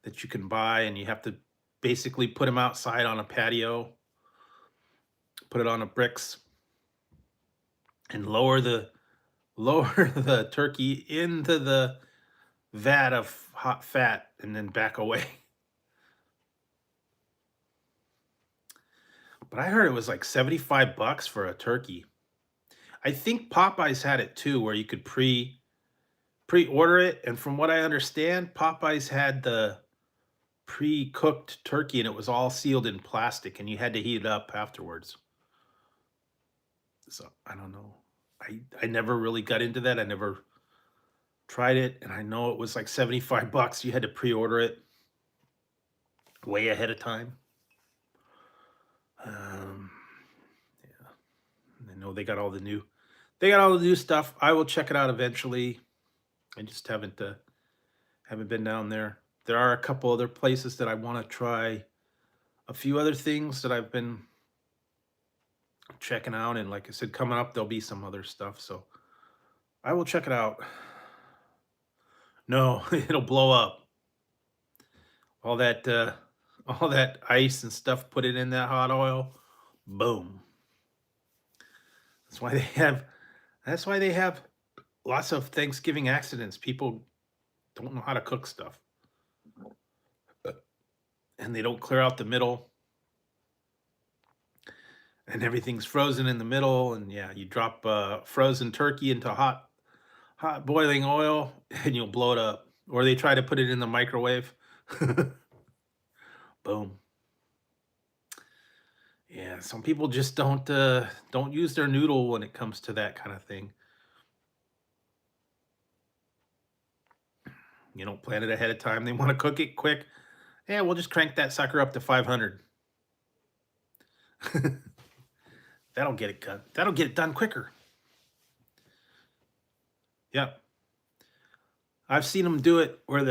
that you can buy, and you have to basically put them outside on a patio, put it on a bricks, and lower the turkey into the vat of hot fat and then back away. But I heard it was like 75 bucks for a turkey. I think Popeyes had it too, where you could pre-order it. And from what I understand, Popeyes had the pre-cooked turkey and it was all sealed in plastic and you had to heat it up afterwards. So I don't know. I never really got into that. I never tried it, and I know it was like 75 bucks. You had to pre-order it way ahead of time. Yeah. I know they got all the new stuff. I will check it out eventually. I just haven't been down there. There are a couple other places that I want to try. A few other things that I've been checking out, and like I said, coming up there'll be some other stuff. So I will check it out. No, it'll blow up. All that all that ice and stuff, put it in that hot oil, boom. That's why they have lots of Thanksgiving accidents. People don't know how to cook stuff. and they don't clear out the middle, and everything's frozen in the middle. And yeah, you drop frozen turkey into hot boiling oil, and you'll blow it up. Or they try to put it in the microwave. Boom. Yeah, some people just don't use their noodle when it comes to that kind of thing. You don't plan it ahead of time. They want to cook it quick. Yeah, we'll just crank that sucker up to 500. That'll get it done. That'll get it done quicker. Yep. I've seen them do it where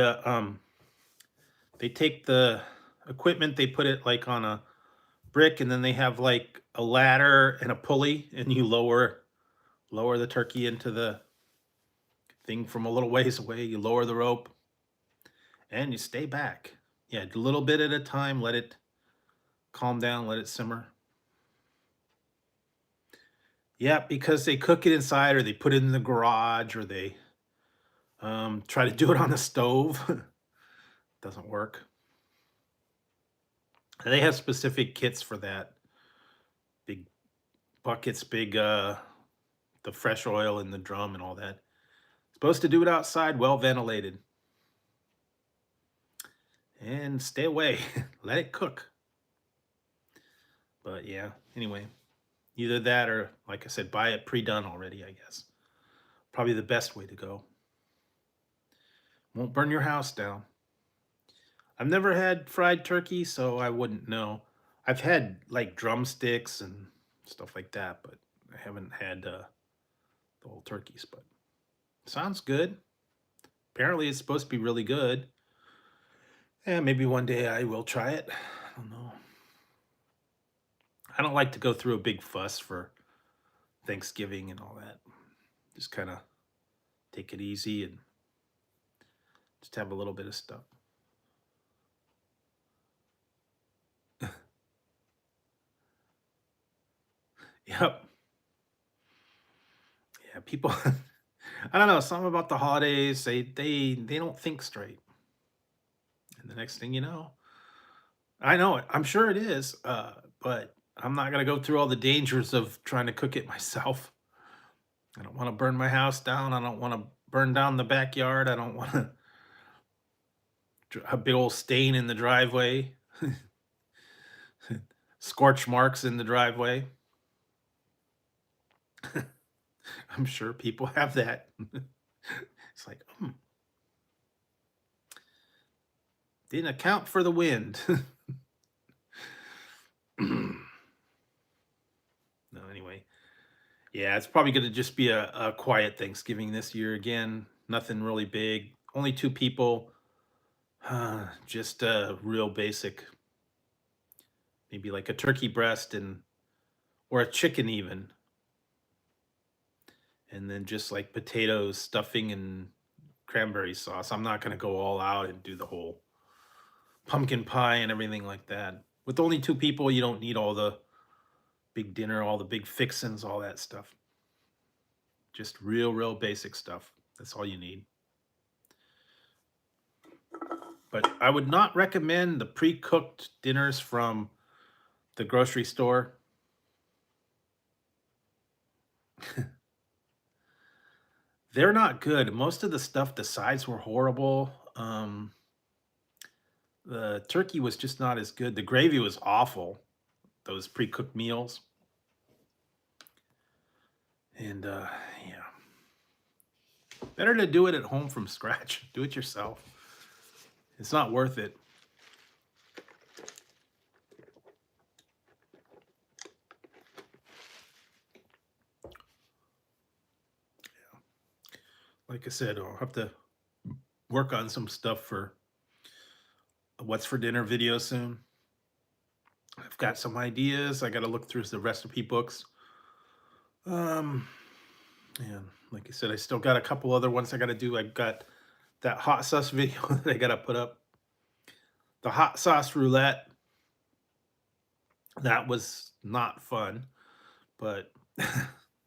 they take the equipment, they put it like on a brick, and then they have like a ladder and a pulley, and you lower the turkey into the thing from a little ways away. You lower the rope and you stay back. Yeah, a little bit at a time. Let it calm down. Let it simmer. Yeah, because they cook it inside, or they put it in the garage, or they try to do it on the stove. Doesn't work. And they have specific kits for that. Big buckets, big the fresh oil in the drum and all that. Supposed to do it outside, well ventilated. And stay away. Let it cook. But yeah, anyway, either that or, like I said, buy it pre-done already, I guess. Probably the best way to go. Won't burn your house down. I've never had fried turkey, so I wouldn't know. I've had like drumsticks and stuff like that, but I haven't had the whole turkeys. But sounds good. Apparently, it's supposed to be really good. Yeah, maybe one day I will try it. I don't know. I don't like to go through a big fuss for Thanksgiving and all that. Just kind of take it easy and just have a little bit of stuff. Yep. Yeah, people. I don't know. Something about the holidays. They don't think straight. And the next thing you know, I know it. I'm sure it is. But I'm not gonna go through all the dangers of trying to cook it myself. I don't want to burn my house down. I don't want to burn down the backyard. I don't want to a big old stain in the driveway, scorch marks in the driveway. I'm sure people have that. It's like, didn't account for the wind. No, anyway. Yeah, it's probably going to just be a quiet Thanksgiving this year again. Nothing really big. Only two people. Just real basic. Maybe like a turkey breast and or a chicken even. And then just like potatoes, stuffing, and cranberry sauce. I'm not going to go all out and do the whole pumpkin pie and everything like that. With only two people, you don't need all the big dinner, all the big fixins, all that stuff. Just real basic stuff. That's all you need. But I would not recommend the pre-cooked dinners from the grocery store. They're not good. Most of the stuff, the sides were horrible. The turkey was just not as good. The gravy was awful. Those pre-cooked meals. And yeah, better to do it at home from scratch. Do it yourself. It's not worth it. Like I said, I'll have to work on some stuff for what's for dinner video soon. I've got some ideas. I got to look through the recipe books. Um, and like I said, I still got a couple other ones I got to do. I got that hot sauce video that I got to put up. The hot sauce roulette. That was not fun, but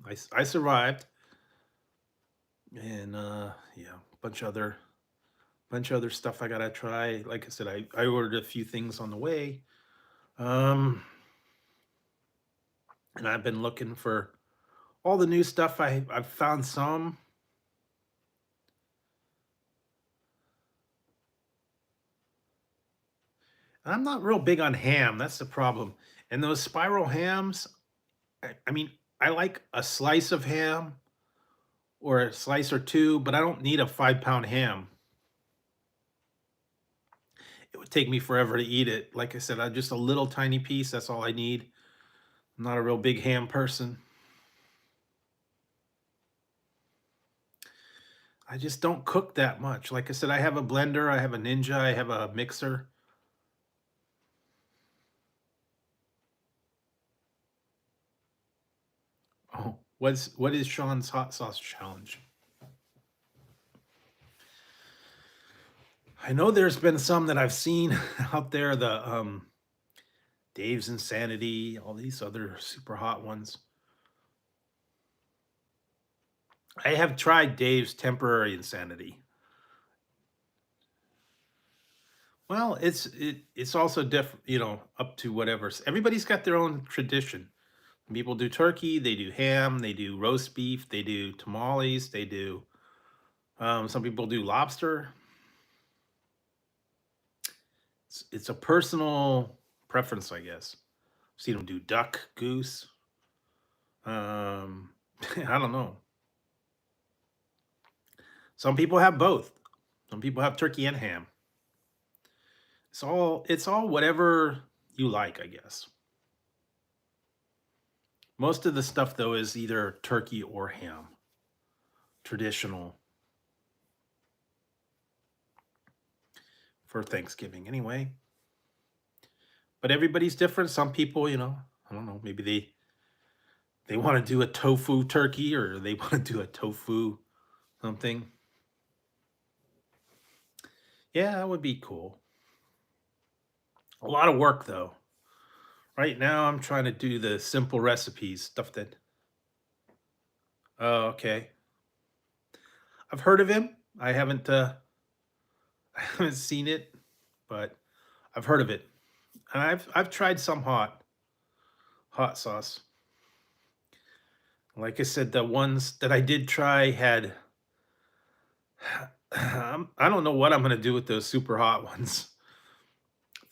I survived. And yeah, bunch of bunch of other stuff I gotta try. Like I said, I ordered a few things on the way. Um, and I've been looking for all the new stuff. I've found some. I'm not real big on ham. That's the problem. And those spiral hams, I mean, I like a slice of ham or a slice or two, but I don't need a 5 pound ham. It would take me forever to eat it. Like I said, I just a little tiny piece. That's all I need. I'm not a real big ham person. I just don't cook that much. Like I said, I have a blender, I have a Ninja, I have a mixer. Oh, what is Sean's hot sauce challenge? I know there's been some that I've seen out there, the Dave's Insanity, all these other super hot ones. I have tried Dave's Temporary Insanity. Well, it's also different, up to whatever. Everybody's got their own tradition. People do turkey, they do ham, they do roast beef, they do tamales, they do some people do lobster. It's a personal preference, I guess. I've seen them do duck, goose. I don't know. Some people have both. Some people have turkey and ham. It's all whatever you like, I guess. Most of the stuff though is either turkey or ham. Traditional for Thanksgiving anyway. But everybody's different. Some people, I don't know, maybe they want to do a tofu turkey or they want to do a tofu something. Yeah, that would be cool. A lot of work though. Right now I'm trying to do the simple recipes, stuff that oh, okay. I've heard of him. I haven't I haven't seen it, but I've heard of it. And I've tried some hot sauce. Like I said, the ones that I did try had I don't know what I'm gonna do with those super hot ones.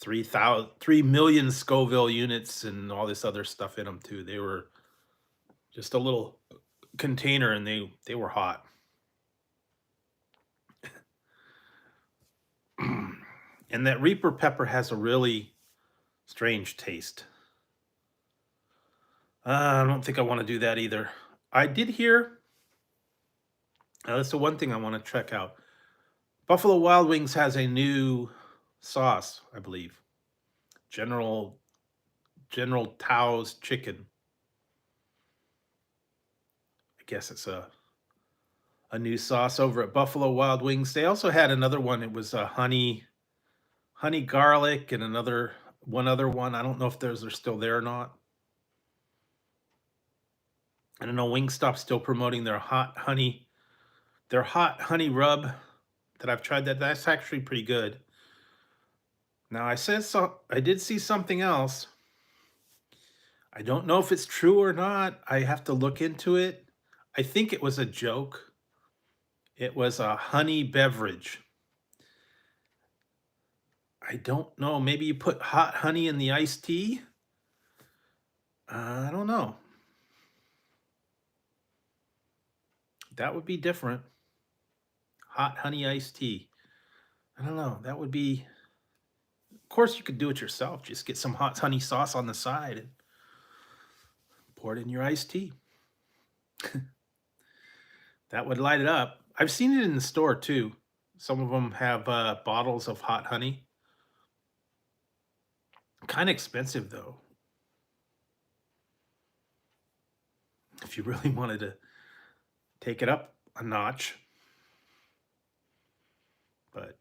3 million Scoville units and all this other stuff in them too. They were just a little container and they were hot. And that Reaper pepper has a really strange taste. I don't think I want to do that either. I did hear that's the one thing I want to check out. Buffalo Wild Wings has a new sauce, I believe. General Tao's chicken. I guess it's a new sauce over at Buffalo Wild Wings. They also had another one. It was a honey garlic and one other one. I don't know if those are still there or not. I don't know. Wingstop's still promoting their hot honey rub that I've tried. That's actually pretty good. Now I did see something else. I don't know if it's true or not. I have to look into it. I think it was a joke. It was a honey beverage. I don't know. Maybe you put hot honey in the iced tea? I don't know. That would be different. Hot honey iced tea. I don't know. That would be. Of course, you could do it yourself. Just get some hot honey sauce on the side and pour it in your iced tea. That would light it up. I've seen it in the store too. Some of them have bottles of hot honey. Kind of expensive though. If you really wanted to take it up a notch. But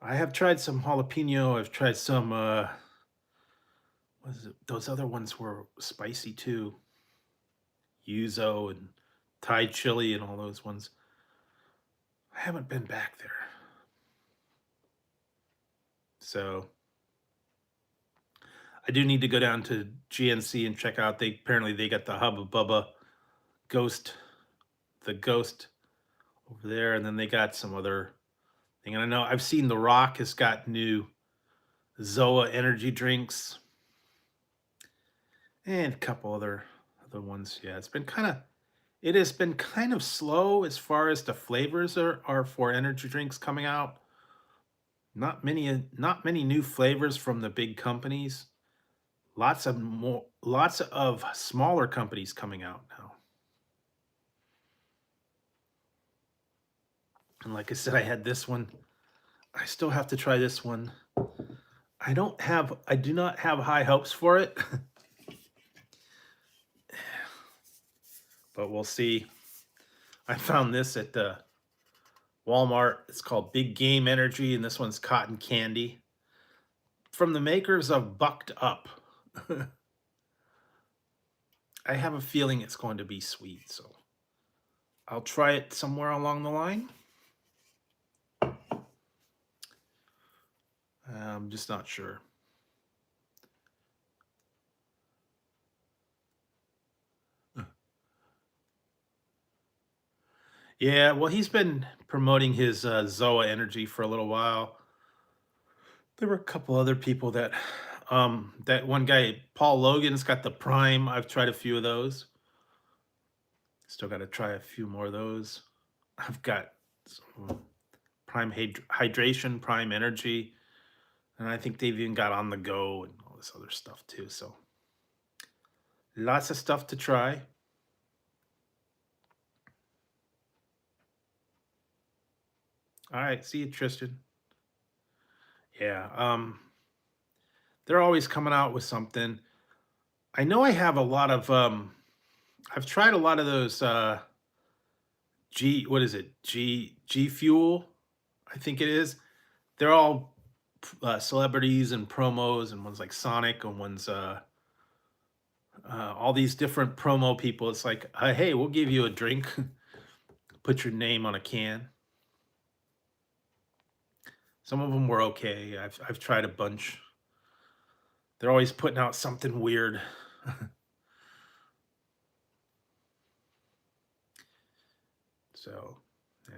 I have tried some jalapeno. I've tried some what is it? Those other ones were spicy too. Yuzu and Thai chili and all those ones. I haven't been back there. So I do need to go down to GNC and check out. Apparently they got the Hubba Bubba Ghost, the Ghost over there, and then they got some other thing. And I know I've seen The Rock has got new Zoa energy drinks and a couple other ones. Yeah, it has been kind of slow as far as the flavors are for energy drinks coming out. Not many new flavors from the big companies. Lots of smaller companies coming out now. And like I said, I had this one. I still have to try this one. I do not have high hopes for it, but we'll see. I found this at the Walmart. It's called Big Game Energy, and this one's cotton candy from the makers of Bucked Up. I have a feeling it's going to be sweet, so I'll try it somewhere along the line. I'm just not sure. Yeah, well, he's been promoting his Zoa energy for a little while. There were a couple other people that one guy, Paul Logan's got the Prime. I've tried a few of those. Still got to try a few more of those. I've got some Prime Hydration, Prime Energy, and I think they've even got On the Go and all this other stuff too. So lots of stuff to try. All right, see you, Tristan. Yeah, they're always coming out with something. I know I have a lot of I've tried a lot of those what is it? G Fuel, I think it is. They're all celebrities and promos, and one's like Sonic, and one's all these different promo people. It's like, hey, we'll give you a drink, put your name on a can. Some of them were okay. I've tried a bunch. They're always putting out something weird. So, yeah.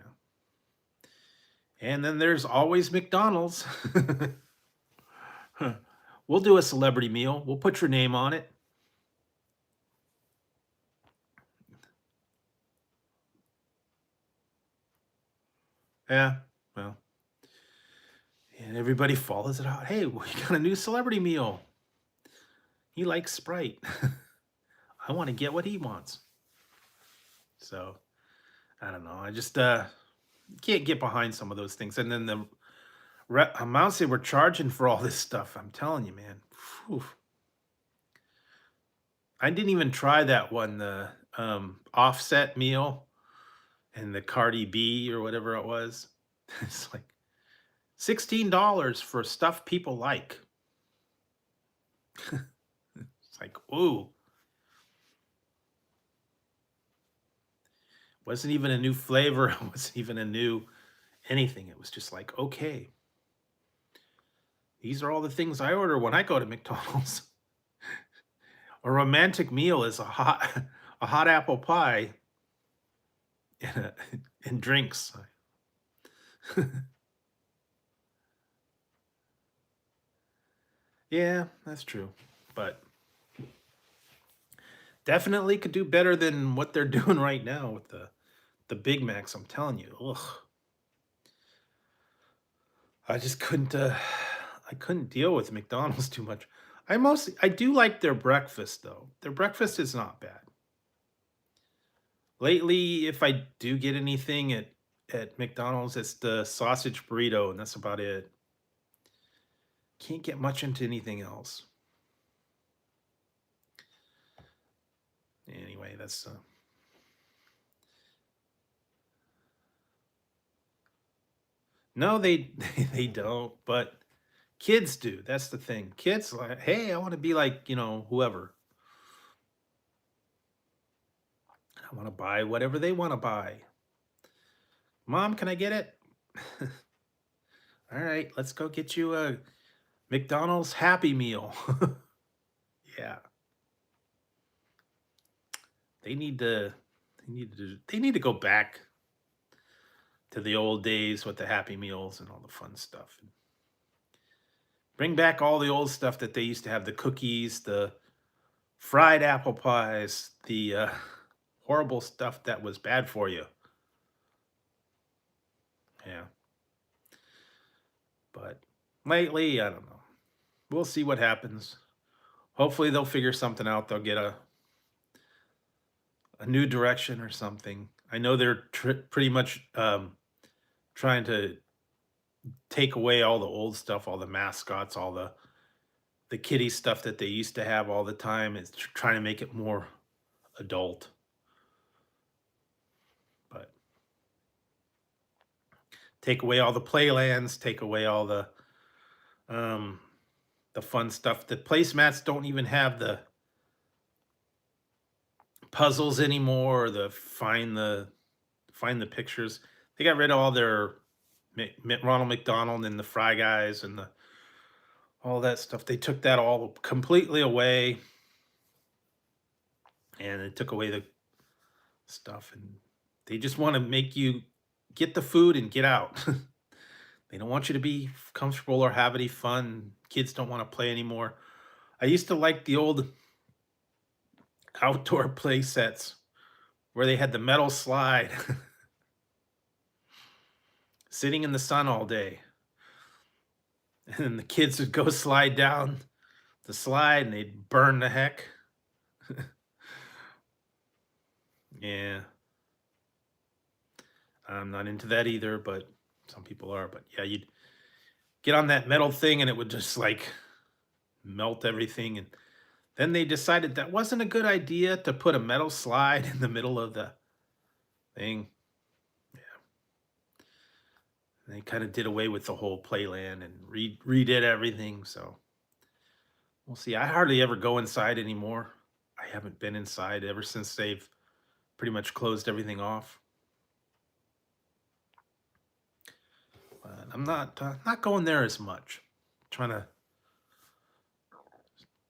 And then there's always McDonald's. We'll do a celebrity meal. We'll put your name on it. Yeah, well, and everybody follows it out. Hey, we got a new celebrity meal. He likes Sprite. I want to get what he wants. So, I don't know. I just can't get behind some of those things. And then the amounts they were charging for all this stuff, I'm telling you, man. Whew. I didn't even try that one, the offset meal and the Cardi B or whatever it was. It's like $16 for stuff people like. It's like, ooh. Wasn't even a new flavor. It wasn't even a new anything. It was just like, okay. These are all the things I order when I go to McDonald's. A romantic meal is a hot apple pie and drinks. Yeah, that's true. But definitely could do better than what they're doing right now with the Big Macs. I'm telling you, ugh. I just couldn't. I couldn't deal with McDonald's too much. I do like their breakfast though. Their breakfast is not bad. Lately, if I do get anything at McDonald's, it's the sausage burrito, and that's about it. Can't get much into anything else. Anyway, that's no, they don't, but kids do. That's the thing. Kids like, hey, I want to be like, whoever. I want to buy whatever they want to buy. Mom, can I get it? All right, let's go get you a McDonald's Happy Meal. Yeah, they need to they need to go back to the old days with the Happy Meals and all the fun stuff. Bring back all the old stuff that they used to have, the cookies, the fried apple pies, the horrible stuff that was bad for you. Yeah, but lately, I don't know. We'll see what happens. Hopefully, they'll figure something out. They'll get a new direction or something. I know they're pretty much trying to take away all the old stuff, all the mascots, all the kiddie stuff that they used to have all the time. It's trying to make it more adult. But take away all the playlands, take away all um the fun stuff. The placemats don't even have the puzzles anymore, or the find the pictures. They got rid of all their Ronald McDonald and the Fry Guys and the all that stuff. They took that all completely away, and it took away the stuff. And they just want to make you get the food and get out. They don't want you to be comfortable or have any fun. Kids don't want to play anymore. I used to like the old outdoor play sets where they had the metal slide, sitting in the sun all day. And then the kids would go slide down the slide and they'd burn the heck. Yeah, I'm not into that either, but some people are. But yeah, you'd get on that metal thing and it would just like melt everything. And then they decided that wasn't a good idea to put a metal slide in the middle of the thing. And they kind of did away with the whole playland and redid everything. So we'll see. I hardly ever go inside anymore. I haven't been inside ever since they've pretty much closed everything off. But I'm not going there as much. Trying to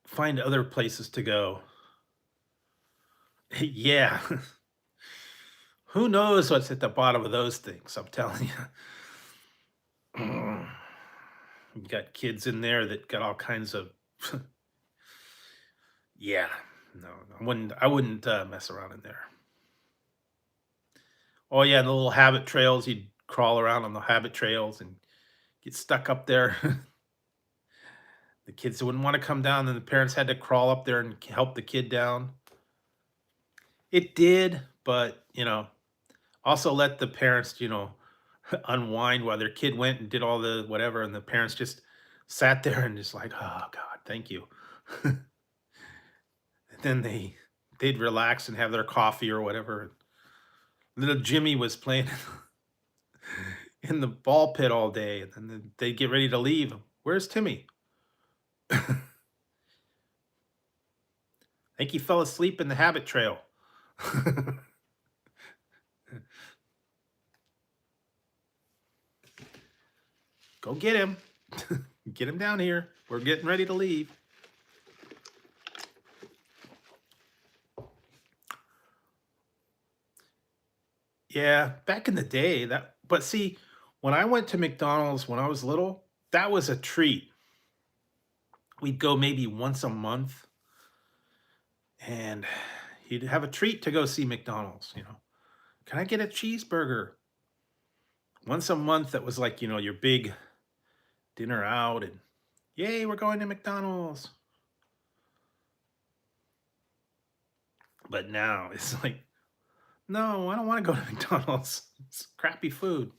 find other places to go. Yeah. Who knows what's at the bottom of those things? I'm telling you. You got kids in there that got all kinds of. Yeah, no, I wouldn't mess around in there. Oh yeah, the little habit trails. You'd crawl around on the habit trails and get stuck up there. The kids wouldn't want to come down, and the parents had to crawl up there and help the kid down. It did, but also let the parents, unwind while their kid went and did all the whatever, and the parents just sat there and just like, oh God, thank you. And then they'd relax and have their coffee or whatever. Little Jimmy was playing in the ball pit all day, and then they'd get ready to leave. Where's Timmy? I think he fell asleep in the habit trail. Go get him. Get him down here. We're getting ready to leave. Yeah, back in the day, but see, when I went to McDonald's when I was little, that was a treat. We'd go maybe once a month and you'd have a treat to go see McDonald's. Can I get a cheeseburger? Once a month, that was like, your big dinner out, and yay, we're going to McDonald's. But now it's like, no, I don't want to go to McDonald's. It's crappy food.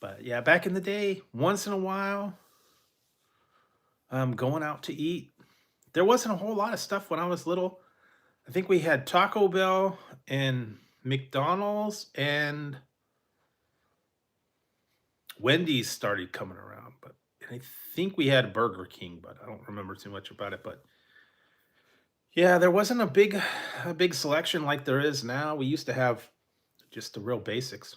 But yeah, back in the day, once in a while, going out to eat. There wasn't a whole lot of stuff when I was little. I think we had Taco Bell and McDonald's, and Wendy's started coming around. But I think we had Burger King, but I don't remember too much about it. But yeah, there wasn't a big selection like there is now. We used to have just the real basics.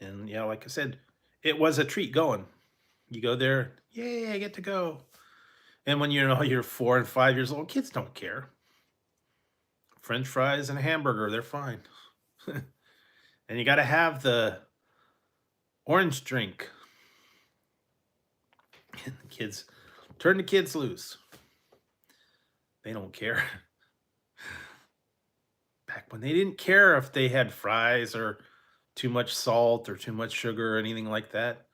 And yeah, like I said, it was a treat going. You go there, yay, I get to go. And when you're 4 and 5 years old, kids don't care. French fries and a hamburger, they're fine. And you got to have the orange drink. And the kids turn the kids loose. They don't care. Back when they didn't care if they had fries or too much salt or too much sugar or anything like that.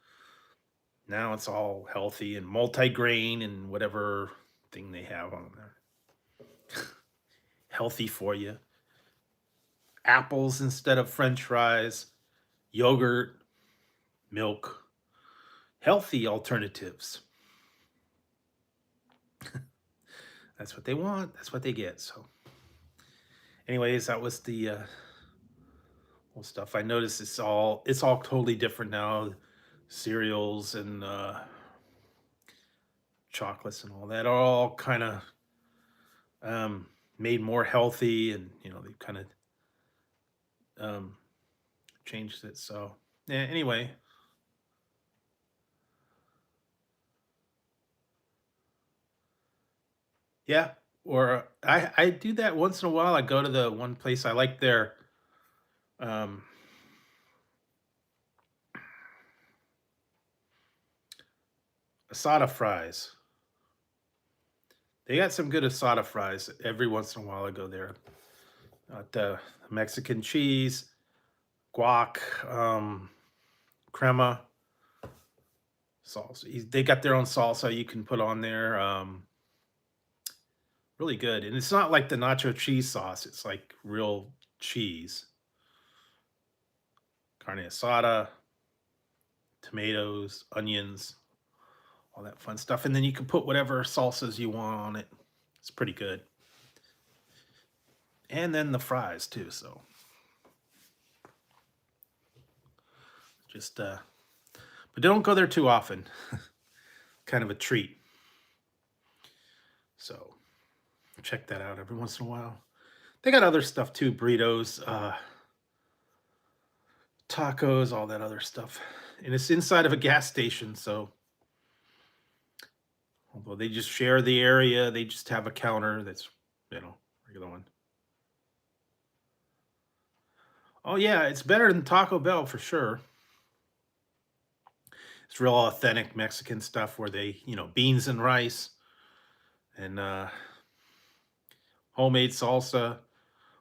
Now it's all healthy and multi-grain and whatever thing they have on there. Healthy for you. Apples instead of French fries, yogurt, milk, healthy alternatives. That's what they want. That's what they get. So, anyways, that was the whole stuff. I noticed it's all totally different now. Cereals and chocolates and all that are all kind of made more healthy, and they've kind of changed it. So yeah. Anyway. Yeah, or I do that once in a while. I go to the one place I like their um, asada fries. They got some good asada fries. Every once in a while, I go there. The Mexican cheese, guac, crema, salsa. They got their own salsa you can put on there. Really good, and it's not like the nacho cheese sauce. It's like real cheese, carne asada, tomatoes, onions, all that fun stuff. And then you can put whatever salsas you want on it. It's pretty good. And then the fries too. So just, but don't go there too often. Kind of a treat. So check that out every once in a while. They got other stuff too, burritos, tacos, all that other stuff. And it's inside of a gas station. So although they just share the area, they just have a counter that's, regular one. Oh yeah, it's better than Taco Bell for sure. It's real authentic Mexican stuff where they, beans and rice and homemade salsa,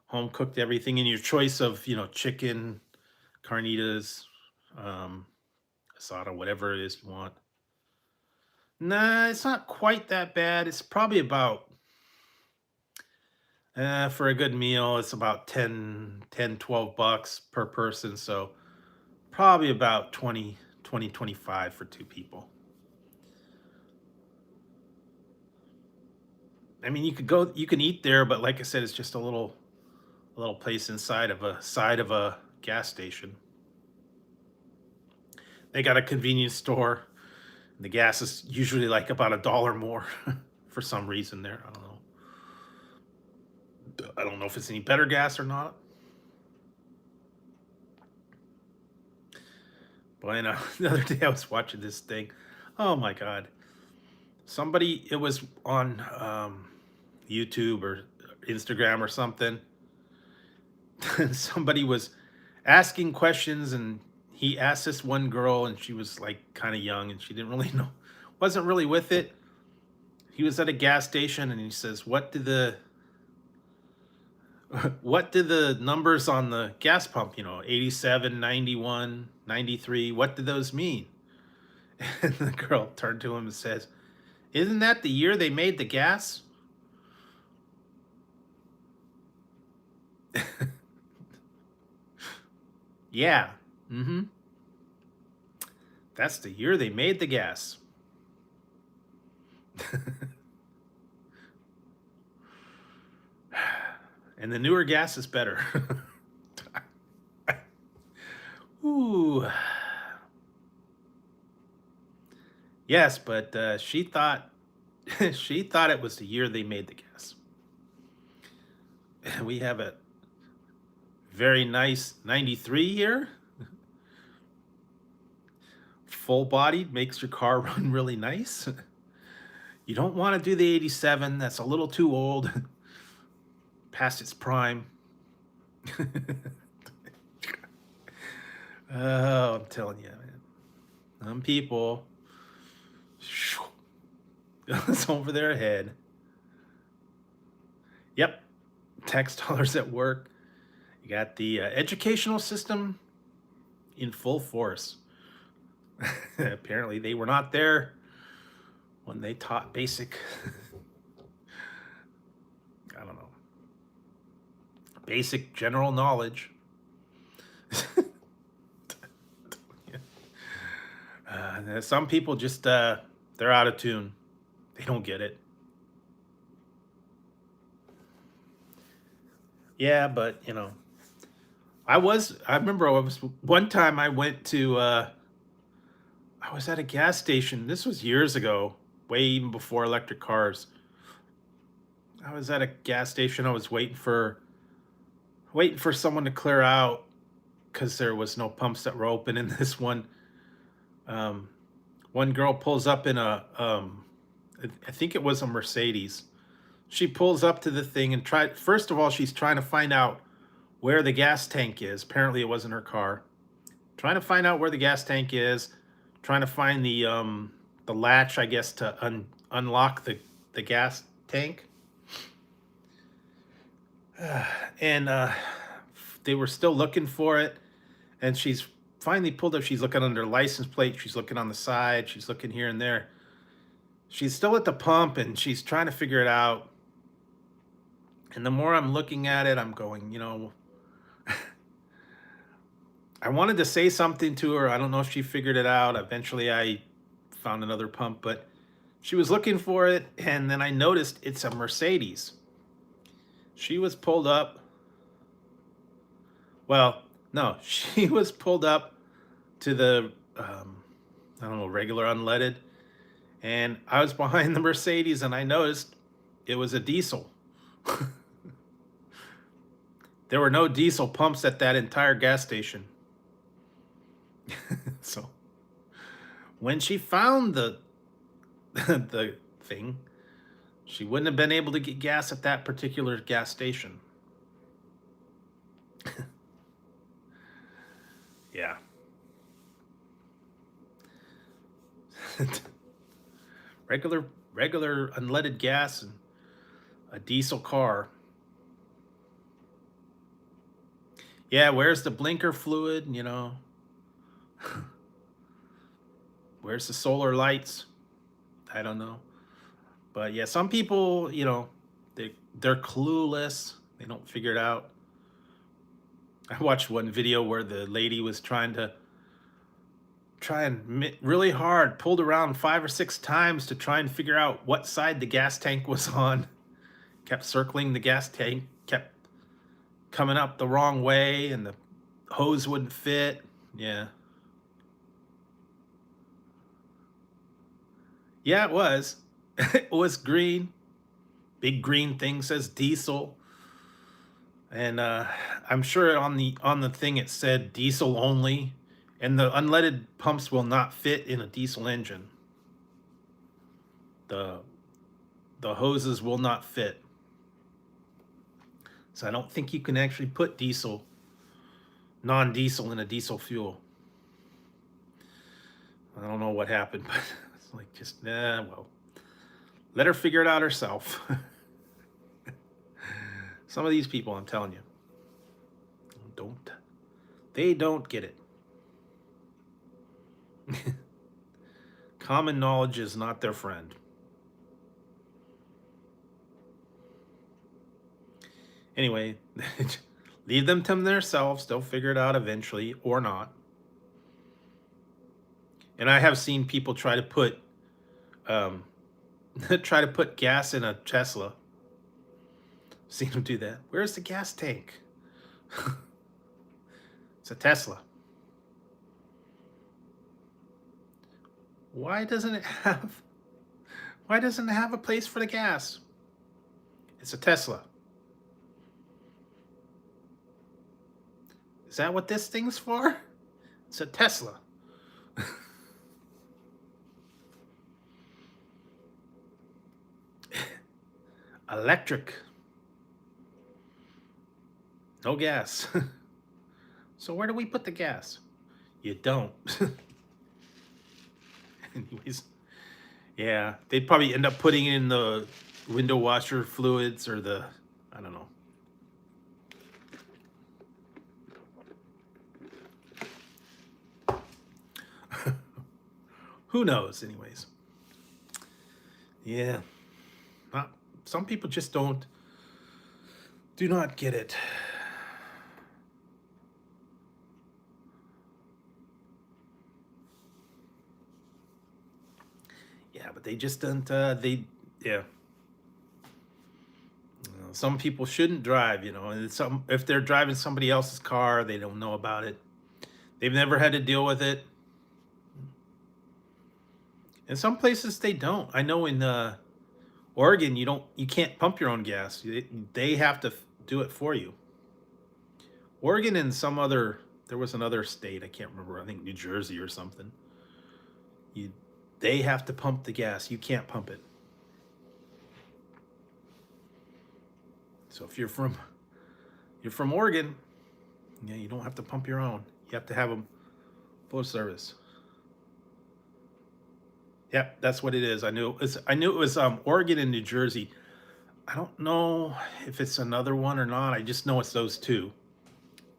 home cooked everything, and your choice of, chicken, carnitas, um, asada, whatever it is you want. Nah, it's not quite that bad. It's probably about for a good meal, it's about 12 bucks per person. So probably about 25 for two people. I mean, you can eat there, but like I said, it's just a little place inside of a side of a gas station. They got a convenience store. The gas is usually like about $1 more for some reason there. I don't know. I don't know if it's any better gas or not. But the other day I was watching this thing. Oh my God. It was on YouTube or Instagram or something. Somebody was asking questions, and he asked this one girl, and she was like kind of young and she didn't really know, wasn't really with it. He was at a gas station and he says, what do the numbers on the gas pump, 87, 91, 93, what do those mean? And the girl turned to him and says, isn't that the year they made the gas? Yeah. Mm-hmm. That's the year they made the gas. And the newer gas is better. Ooh. Yes, but she thought it was the year they made the gas. We have a very nice 93 here. Full bodied, makes your car run really nice. You don't want to do the 87. That's a little too old, past its prime. Oh, I'm telling you, man. Some people, it's over their head. Yep, tax dollars at work. You got the educational system in full force. Apparently, they were not there when they taught basic, I don't know, basic general knowledge. Some people just, they're out of tune. They don't get it. Yeah, but, I remember one time I went to, I was at a gas station. This was years ago, way even before electric cars. I was at a gas station. I was waiting for someone to clear out because there was no pumps that were open. And this one girl pulls up in I think it was a Mercedes. She pulls up to the thing and first of all, she's trying to find out where the gas tank is. Apparently it wasn't her car. Trying to find out where the gas tank is, trying to find the latch, I guess, to unlock the gas tank. And they were still looking for it, and she's finally pulled up. She's looking under license plate, she's looking on the side, she's looking here and there. She's still at the pump and she's trying to figure it out. And the more I'm looking at it, I'm going, I wanted to say something to her. I don't know if she figured it out. Eventually I found another pump, but she was looking for it, and then I noticed it's a Mercedes. She was pulled up. Well, no, she was pulled up to the, I don't know, regular unleaded. And I was behind the Mercedes and I noticed it was a diesel. There were no diesel pumps at that entire gas station. So when she found the the thing, she wouldn't have been able to get gas at that particular gas station. Yeah. regular unleaded gas and a diesel car. Yeah, where's the blinker fluid, Where's the solar lights? I don't know. But yeah, some people, they're clueless. They don't figure it out. I watched one video where the lady was trying really hard, pulled around 5 or 6 times to try and figure out what side the gas tank was on. Kept circling the gas tank, kept coming up the wrong way, and the hose wouldn't fit. Yeah. Yeah, it was. It was green. Big green thing says diesel. And I'm sure on the thing it said diesel only, and the unleaded pumps will not fit in a diesel engine. The hoses will not fit. So I don't think you can actually put non-diesel in a diesel fuel. I don't know what happened, but it's like well, let her figure it out herself. Some of these people, I'm telling you, they don't get it. Common knowledge is not their friend. Anyway, leave them to themselves. They'll figure it out eventually, or not. And I have seen people try to put gas in a Tesla. Seen them do that. Where's the gas tank? It's a Tesla. Why doesn't it have a place for the gas? It's a Tesla. Is that what this thing's for? It's a Tesla. Electric. No gas. So where do we put the gas? You don't. Anyways, yeah, they'd probably end up putting in the window washer fluids or the, I don't know. Who knows, anyways. Yeah. Some people just do not get it. Yeah, but they just don't, yeah. Some people shouldn't drive, and if they're driving somebody else's car, they don't know about it. They've never had to deal with it. In some places they don't. I know in Oregon, you can't pump your own gas. They have to do it for you. Oregon and there was another state, I can't remember, I think New Jersey or something. They have to pump the gas. You can't pump it. So if you're from Oregon, yeah, you don't have to pump your own. You have to have them full service. Yep, that's what it is. I knew it was Oregon and New Jersey. I don't know if it's another one or not. I just know it's those two.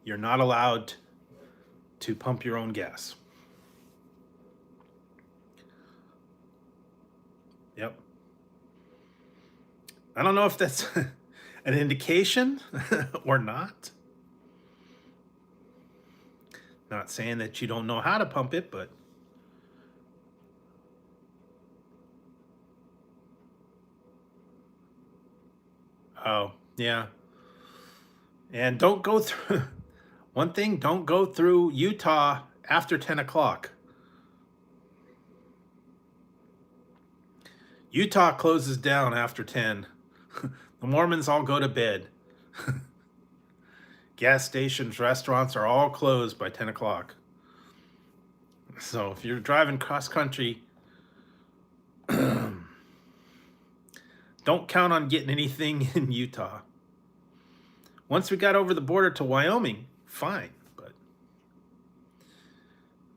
You're not allowed to pump your own gas. Yep. I don't know if that's an indication or not. Not saying that you don't know how to pump it, but oh, yeah. And don't go through one thing, don't go through Utah after 10 o'clock. Utah closes down after 10. The Mormons all go to bed. Gas stations, restaurants are all closed by 10 o'clock. So if you're driving cross country, don't count on getting anything in Utah. Once we got over the border to Wyoming, fine, but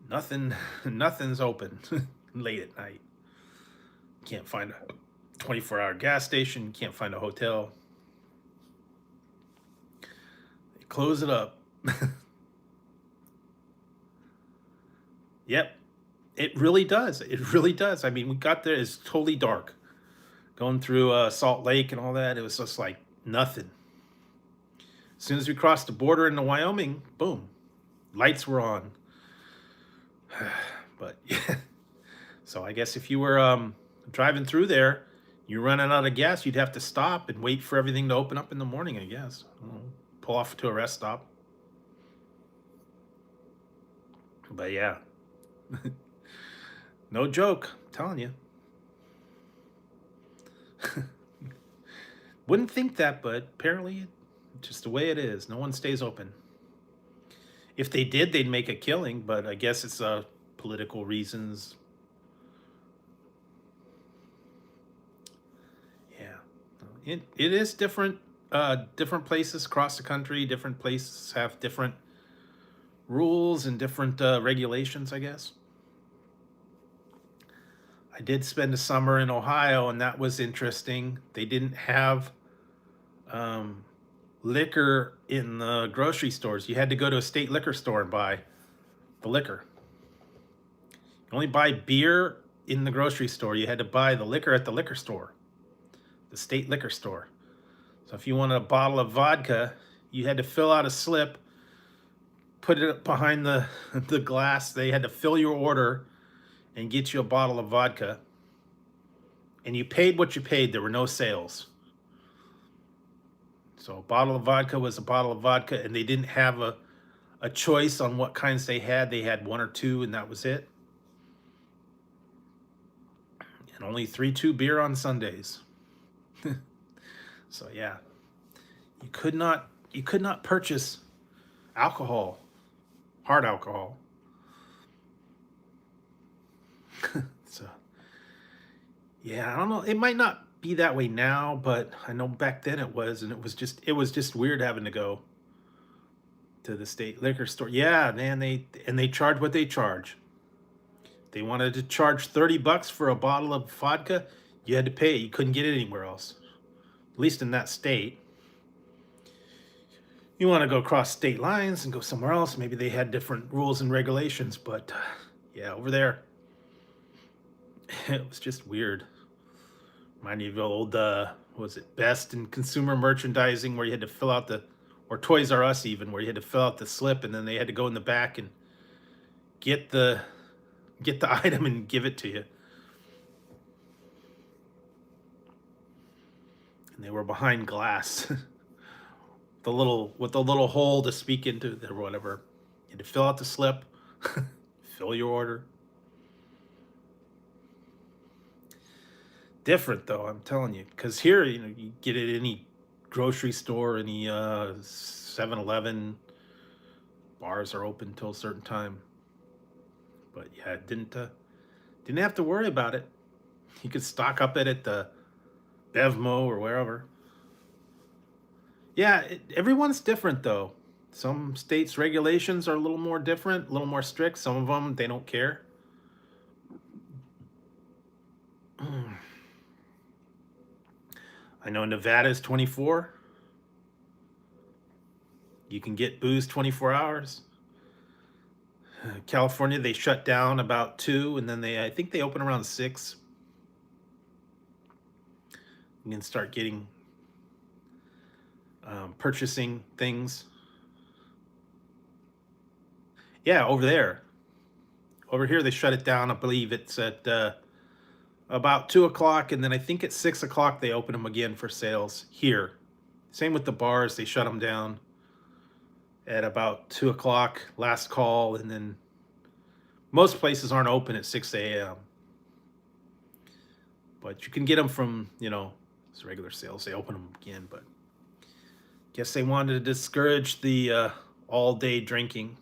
nothing's open late at night. Can't find a 24-hour gas station, can't find a hotel. They close it up. Yep, it really does. It really does. I mean, we got there, it's totally dark. Going through Salt Lake and all that, it was just like nothing. As soon as we crossed the border into Wyoming, boom, lights were on. But yeah, so I guess if you were driving through there, you're running out of gas, you'd have to stop and wait for everything to open up in the morning, I guess. Pull off to a rest stop. But yeah, no joke, I'm telling you. Wouldn't think that, but apparently just the way it is. No one stays open. If they did, they'd make a killing, but I guess it's political reasons. Yeah, it is different. Different places across the country, different places have different rules and different regulations, I guess. I did spend a summer in Ohio, and that was interesting. They didn't have liquor in the grocery stores. You had to go to a state liquor store and buy the liquor. You only buy beer in the grocery store. You had to buy the liquor at the liquor store, the state liquor store. So if you wanted a bottle of vodka, you had to fill out a slip, put it behind the glass. They had to fill your order and get you a bottle of vodka. And you paid what you paid. There were no sales. So a bottle of vodka was a bottle of vodka, and they didn't have a choice on what kinds they had. They had one or two, and that was it. And only 3-2 beer on Sundays. So yeah, you could not purchase alcohol hard alcohol. So, yeah, I don't know. It might not be that way now, but I know back then it was, and it was just weird having to go to the state liquor store. Yeah, man, they charge what they charge. They wanted to charge $30 for a bottle of vodka. You had to pay it. You couldn't get it anywhere else, at least in that state. You want to go across state lines and go somewhere else, maybe they had different rules and regulations, but yeah, over there, it was just weird. Remind me of the old, what was it, Best in Consumer Merchandising, where you had to fill out or Toys R Us even, where you had to fill out the slip and then they had to go in the back and get the item and give it to you. And they were behind glass. With the little hole to speak into or whatever. You had to fill out the slip, fill your order. Different though, I'm telling you, because here, you get it at any grocery store, any 7-Eleven. Bars are open till a certain time. But yeah, didn't have to worry about it. You could stock up at the Bevmo or wherever. Yeah, everyone's different though. Some states' regulations are a little more different, a little more strict. Some of them, they don't care. I know Nevada's 24. You can get booze 24 hours. California, they shut down about 2, and then I think they open around 6. You can start getting purchasing things. Yeah, over there. Over here, they shut it down. I believe it's at about 2 o'clock, and then I think at 6 o'clock they open them again for sales here. Same with the bars, they shut them down at about 2 o'clock, last call, and then most places aren't open at 6 a.m. But you can get them from, it's regular sales. They open them again, but guess they wanted to discourage the all-day drinking.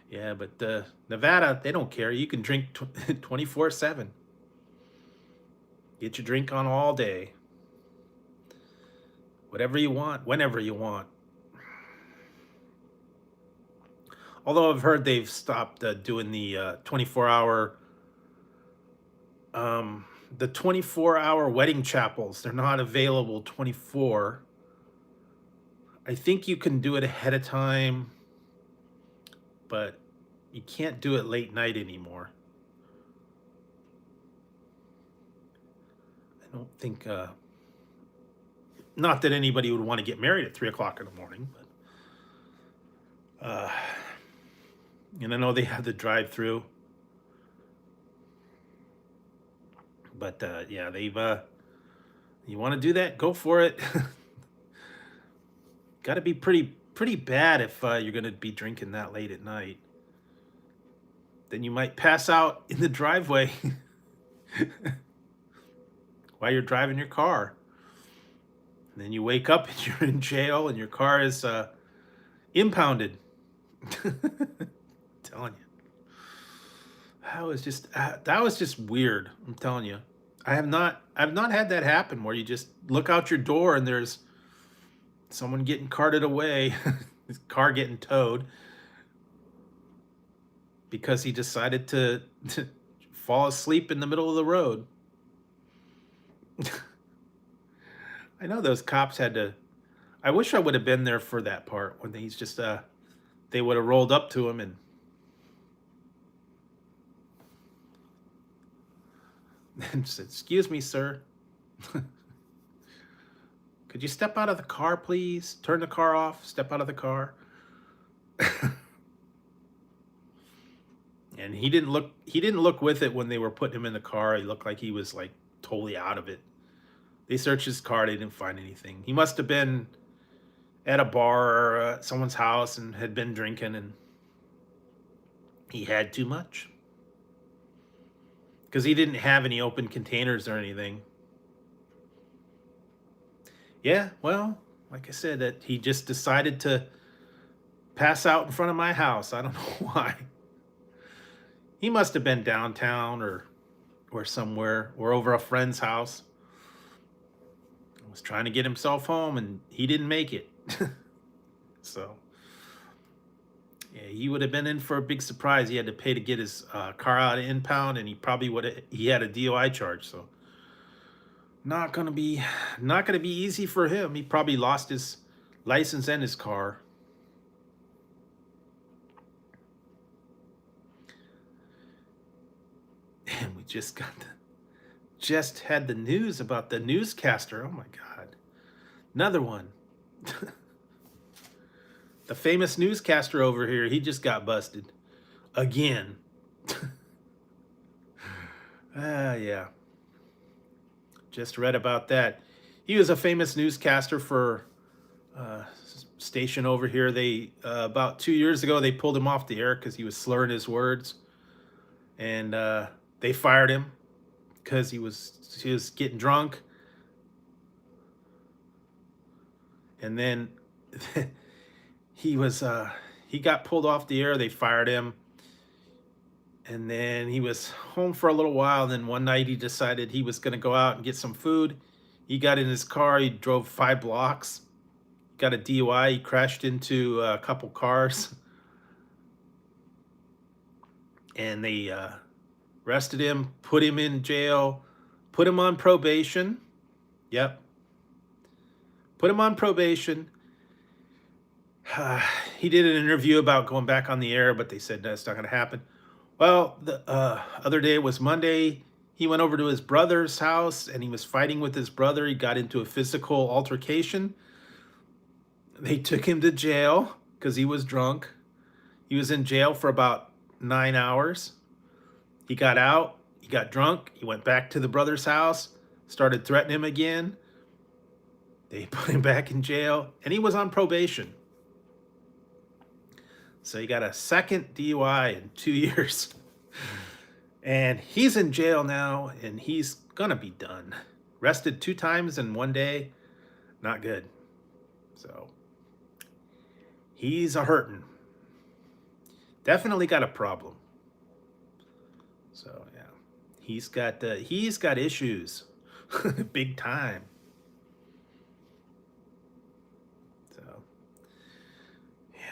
Yeah, but Nevada, they don't care. You can drink 24/7. Get your drink on all day. Whatever you want, whenever you want. Although I've heard they've stopped doing the 24-hour the 24-hour wedding chapels. They're not available 24. I think you can do it ahead of time, but you can't do it late night anymore. I don't think, not that anybody would want to get married at 3 o'clock in the morning, but, and I know they have the drive-through. But yeah, you want to do that, go for it. Got to be pretty bad if you're going to be drinking that late at night. Then you might pass out in the driveway while you're driving your car. And then you wake up and you're in jail and your car is impounded. Telling you. That was just weird. I'm telling you. I've not had that happen where you just look out your door and there's someone getting carted away, his car getting towed because he decided to fall asleep in the middle of the road. I know those cops had to. I wish I would have been there for that part when he's just they would have rolled up to him and said, "Excuse me, sir. Could you step out of the car, please? Turn the car off, step out of the car." And he didn't look with it when they were putting him in the car. He looked like he was like totally out of it. They searched his car, they didn't find anything. He must have been at a bar or someone's house and had been drinking and he had too much. Because he didn't have any open containers or anything. Yeah, well, like I said, that he just decided to pass out in front of my house. I don't know why. He must have been downtown or somewhere or over a friend's house. Was trying to get himself home and he didn't make it. So yeah, he would have been in for a big surprise. He had to pay to get his car out of impound, and he probably would have. He had a DOI charge, so not gonna be easy for him. He probably lost his license and his car. And we just had the news about the newscaster. Oh my God, another one. The famous newscaster over here, he just got busted again. Yeah. Just read about that. He was a famous newscaster for station over here. They about 2 years ago they pulled him off the air because he was slurring his words, and they fired him because he was getting drunk, and then he got pulled off the air. They fired him, and then he was home for a little while. Then one night he decided he was going to go out and get some food. He got in his car. He drove 5 blocks. Got a DUI. He crashed into a couple cars, and they arrested him, put him in jail, put him on probation. Yep, put him on probation. He did an interview about going back on the air, but they said that's not going to happen. Well, the other day, it was Monday, he went over to his brother's house and he was fighting with his brother. He got into a physical altercation. They took him to jail because he was drunk. He was in jail for about 9 hours. He got out, he got drunk, he went back to the brother's house, started threatening him again. They put him back in jail, and he was on probation. So he got a second DUI in 2 years. And he's in jail now, and he's gonna be done. Arrested 2 times in one day. Not good. So he's a hurtin'. Definitely got a problem. So yeah, he's got issues, big time.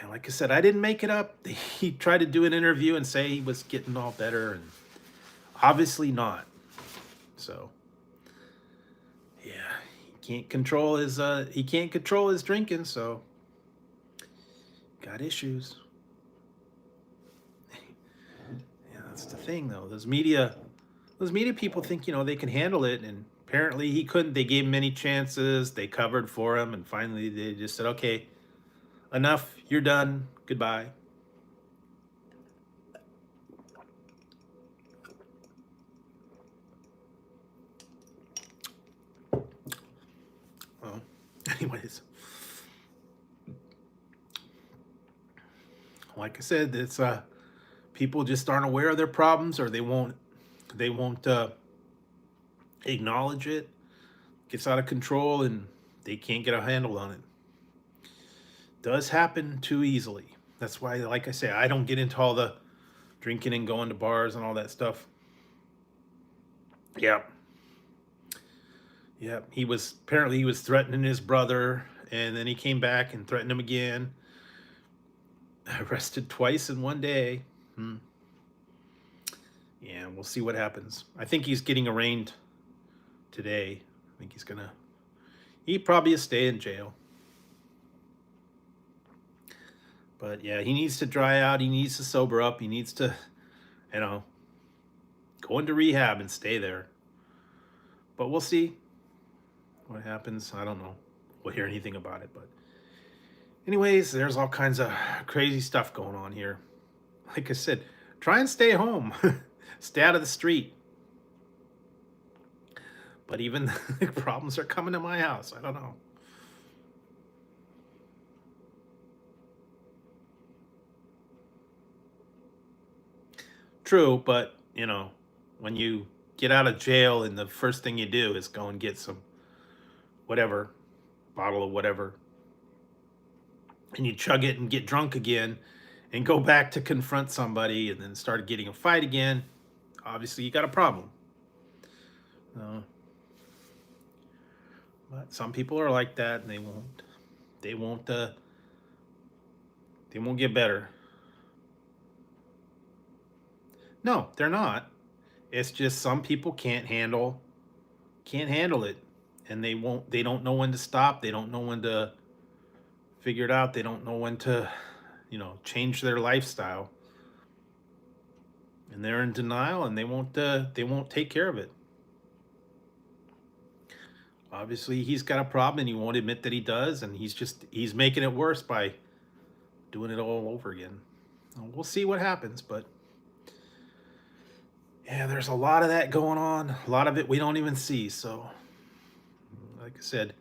Like I said, I didn't make it up. He tried to do an interview and say he was getting all better, and obviously not. So, yeah, he can't control his drinking. So, got issues. Yeah, that's the thing, though. Those media people think they can handle it, and apparently he couldn't. They gave him many chances. They covered for him, and finally they just said, "Okay, enough, you're done, goodbye." Well, anyways, like I said, it's people just aren't aware of their problems, or they won't acknowledge it. Gets out of control, and they can't get a handle on it. Does happen too easily. That's why, like I say, I don't get into all the drinking and going to bars and all that stuff. Yep. He was threatening his brother, and then he came back and threatened him again. Arrested twice in one day. Yeah, we'll see what happens. I think he's getting arraigned today. I think he probably will stay in jail. But yeah, he needs to dry out. He needs to sober up. He needs to, go into rehab and stay there. But we'll see what happens. I don't know. We'll hear anything about it. But anyways, there's all kinds of crazy stuff going on here. Like I said, try and stay home. Stay out of the street. But even the problems are coming to my house. I don't know. True, but when you get out of jail and the first thing you do is go and get some whatever, bottle of whatever, and you chug it and get drunk again and go back to confront somebody and then start getting a fight again, obviously you got a problem. Uh, but some people are like that, and they won't they won't get better. No, they're not. It's just some people can't handle it, and they don't know when to stop. They don't know when to figure it out. They don't know when to, change their lifestyle, and they're in denial, and they won't take care of it. Obviously, he's got a problem, and he won't admit that he does, and he's making it worse by doing it all over again. We'll see what happens, but yeah, there's a lot of that going on. A lot of it we don't even see. So, like I said,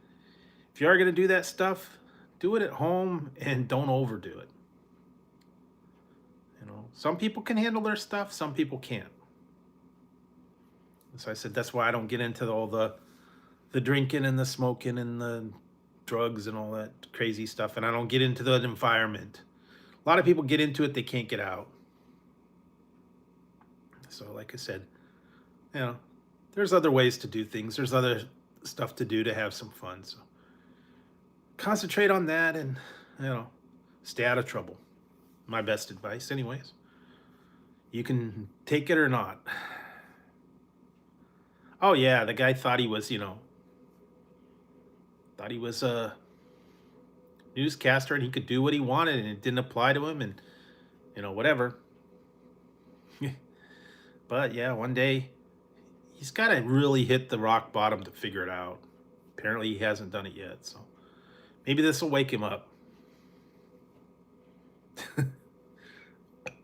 if you are going to do that stuff, do it at home and don't overdo it. Some people can handle their stuff, some people can't. So I said that's why I don't get into all the drinking and the smoking and the drugs and all that crazy stuff, and I don't get into the environment. A lot of people get into it, they can't get out. So like I said, there's other ways to do things. There's other stuff to do to have some fun. So concentrate on that and, stay out of trouble. My best advice, anyways. You can take it or not. Oh yeah, the guy thought he was, thought he was a newscaster and he could do what he wanted and it didn't apply to him and, whatever. But yeah, one day he's got to really hit the rock bottom to figure it out. Apparently he hasn't done it yet, so maybe this will wake him up.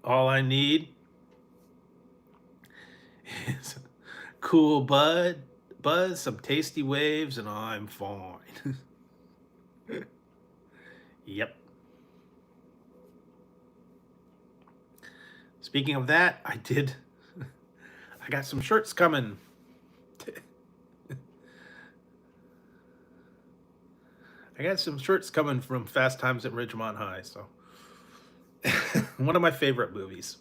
All I need is cool buzz, some tasty waves, and I'm fine. Yep. Speaking of that, I got some shirts coming. I got some shirts coming from Fast Times at Ridgemont High, so one of my favorite movies.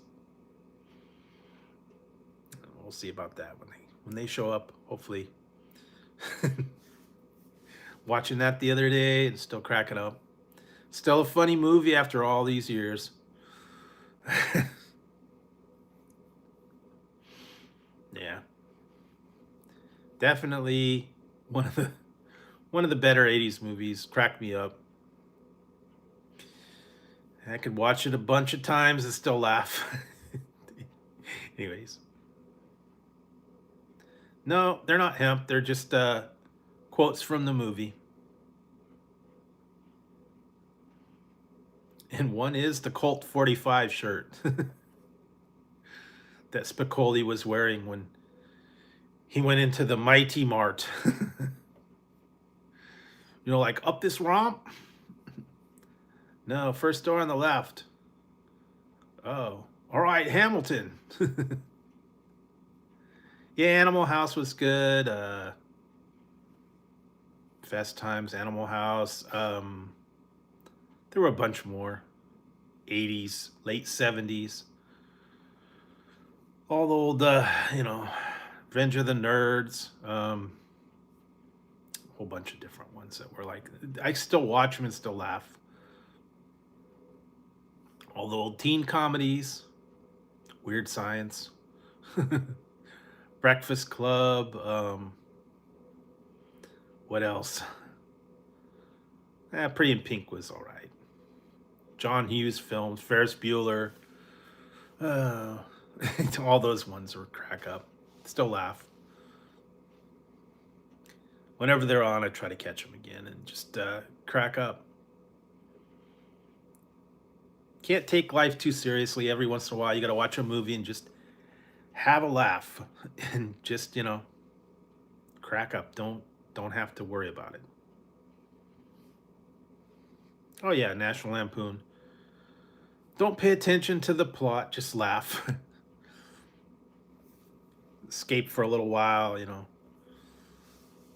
We'll see about that when they show up, hopefully. Watching that the other day and still cracking up. Still a funny movie after all these years. Yeah. Definitely one of the better 80s movies. Cracked me up. I could watch it a bunch of times and still laugh. Anyways. No, they're not hemp. They're just quotes from the movie. And one is the Colt 45 shirt that Spicoli was wearing when he went into the Mighty Mart. Like up this romp? No, first door on the left. Oh, all right, Hamilton. Yeah, Animal House was good. Fast Times, Animal House. There were a bunch more. 80s, late 70s. All the old, Revenge of the Nerds. A whole bunch of different ones that were like, I still watch them and still laugh. All the old teen comedies. Weird Science. Breakfast Club. What else? Pretty in Pink was all right. John Hughes films, Ferris Bueller. All those ones were crack up. Still laugh. Whenever they're on, I try to catch them again and just crack up. Can't take life too seriously. Every once in a while, you got to watch a movie and just have a laugh and just, crack up. Don't have to worry about it. Oh yeah, National Lampoon. Don't pay attention to the plot, just laugh. Escape for a little while,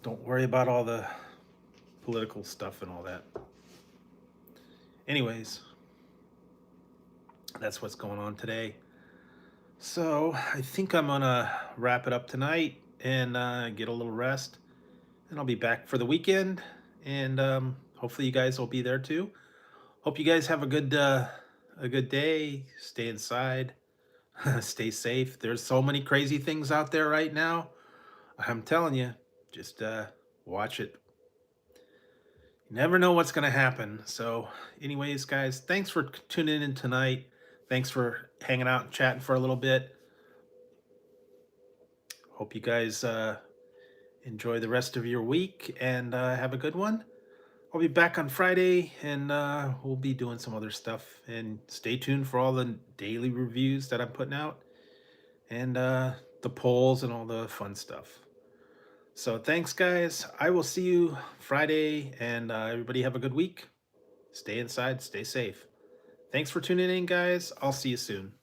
Don't worry about all the political stuff and all that. Anyways, that's what's going on today. So I think I'm gonna wrap it up tonight and get a little rest, and I'll be back for the weekend. And hopefully you guys will be there too. Hope you guys have a good day. Stay inside, stay safe. There's so many crazy things out there right now. I'm telling you, just watch it. You never know what's gonna happen. So, anyways, guys, thanks for tuning in tonight. Thanks for hanging out and chatting for a little bit. Hope you guys enjoy the rest of your week and have a good one. I'll be back on Friday and we'll be doing some other stuff. And stay tuned for all the daily reviews that I'm putting out and the polls and all the fun stuff. So thanks, guys. I will see you Friday and everybody have a good week. Stay inside, stay safe. Thanks for tuning in, guys. I'll see you soon.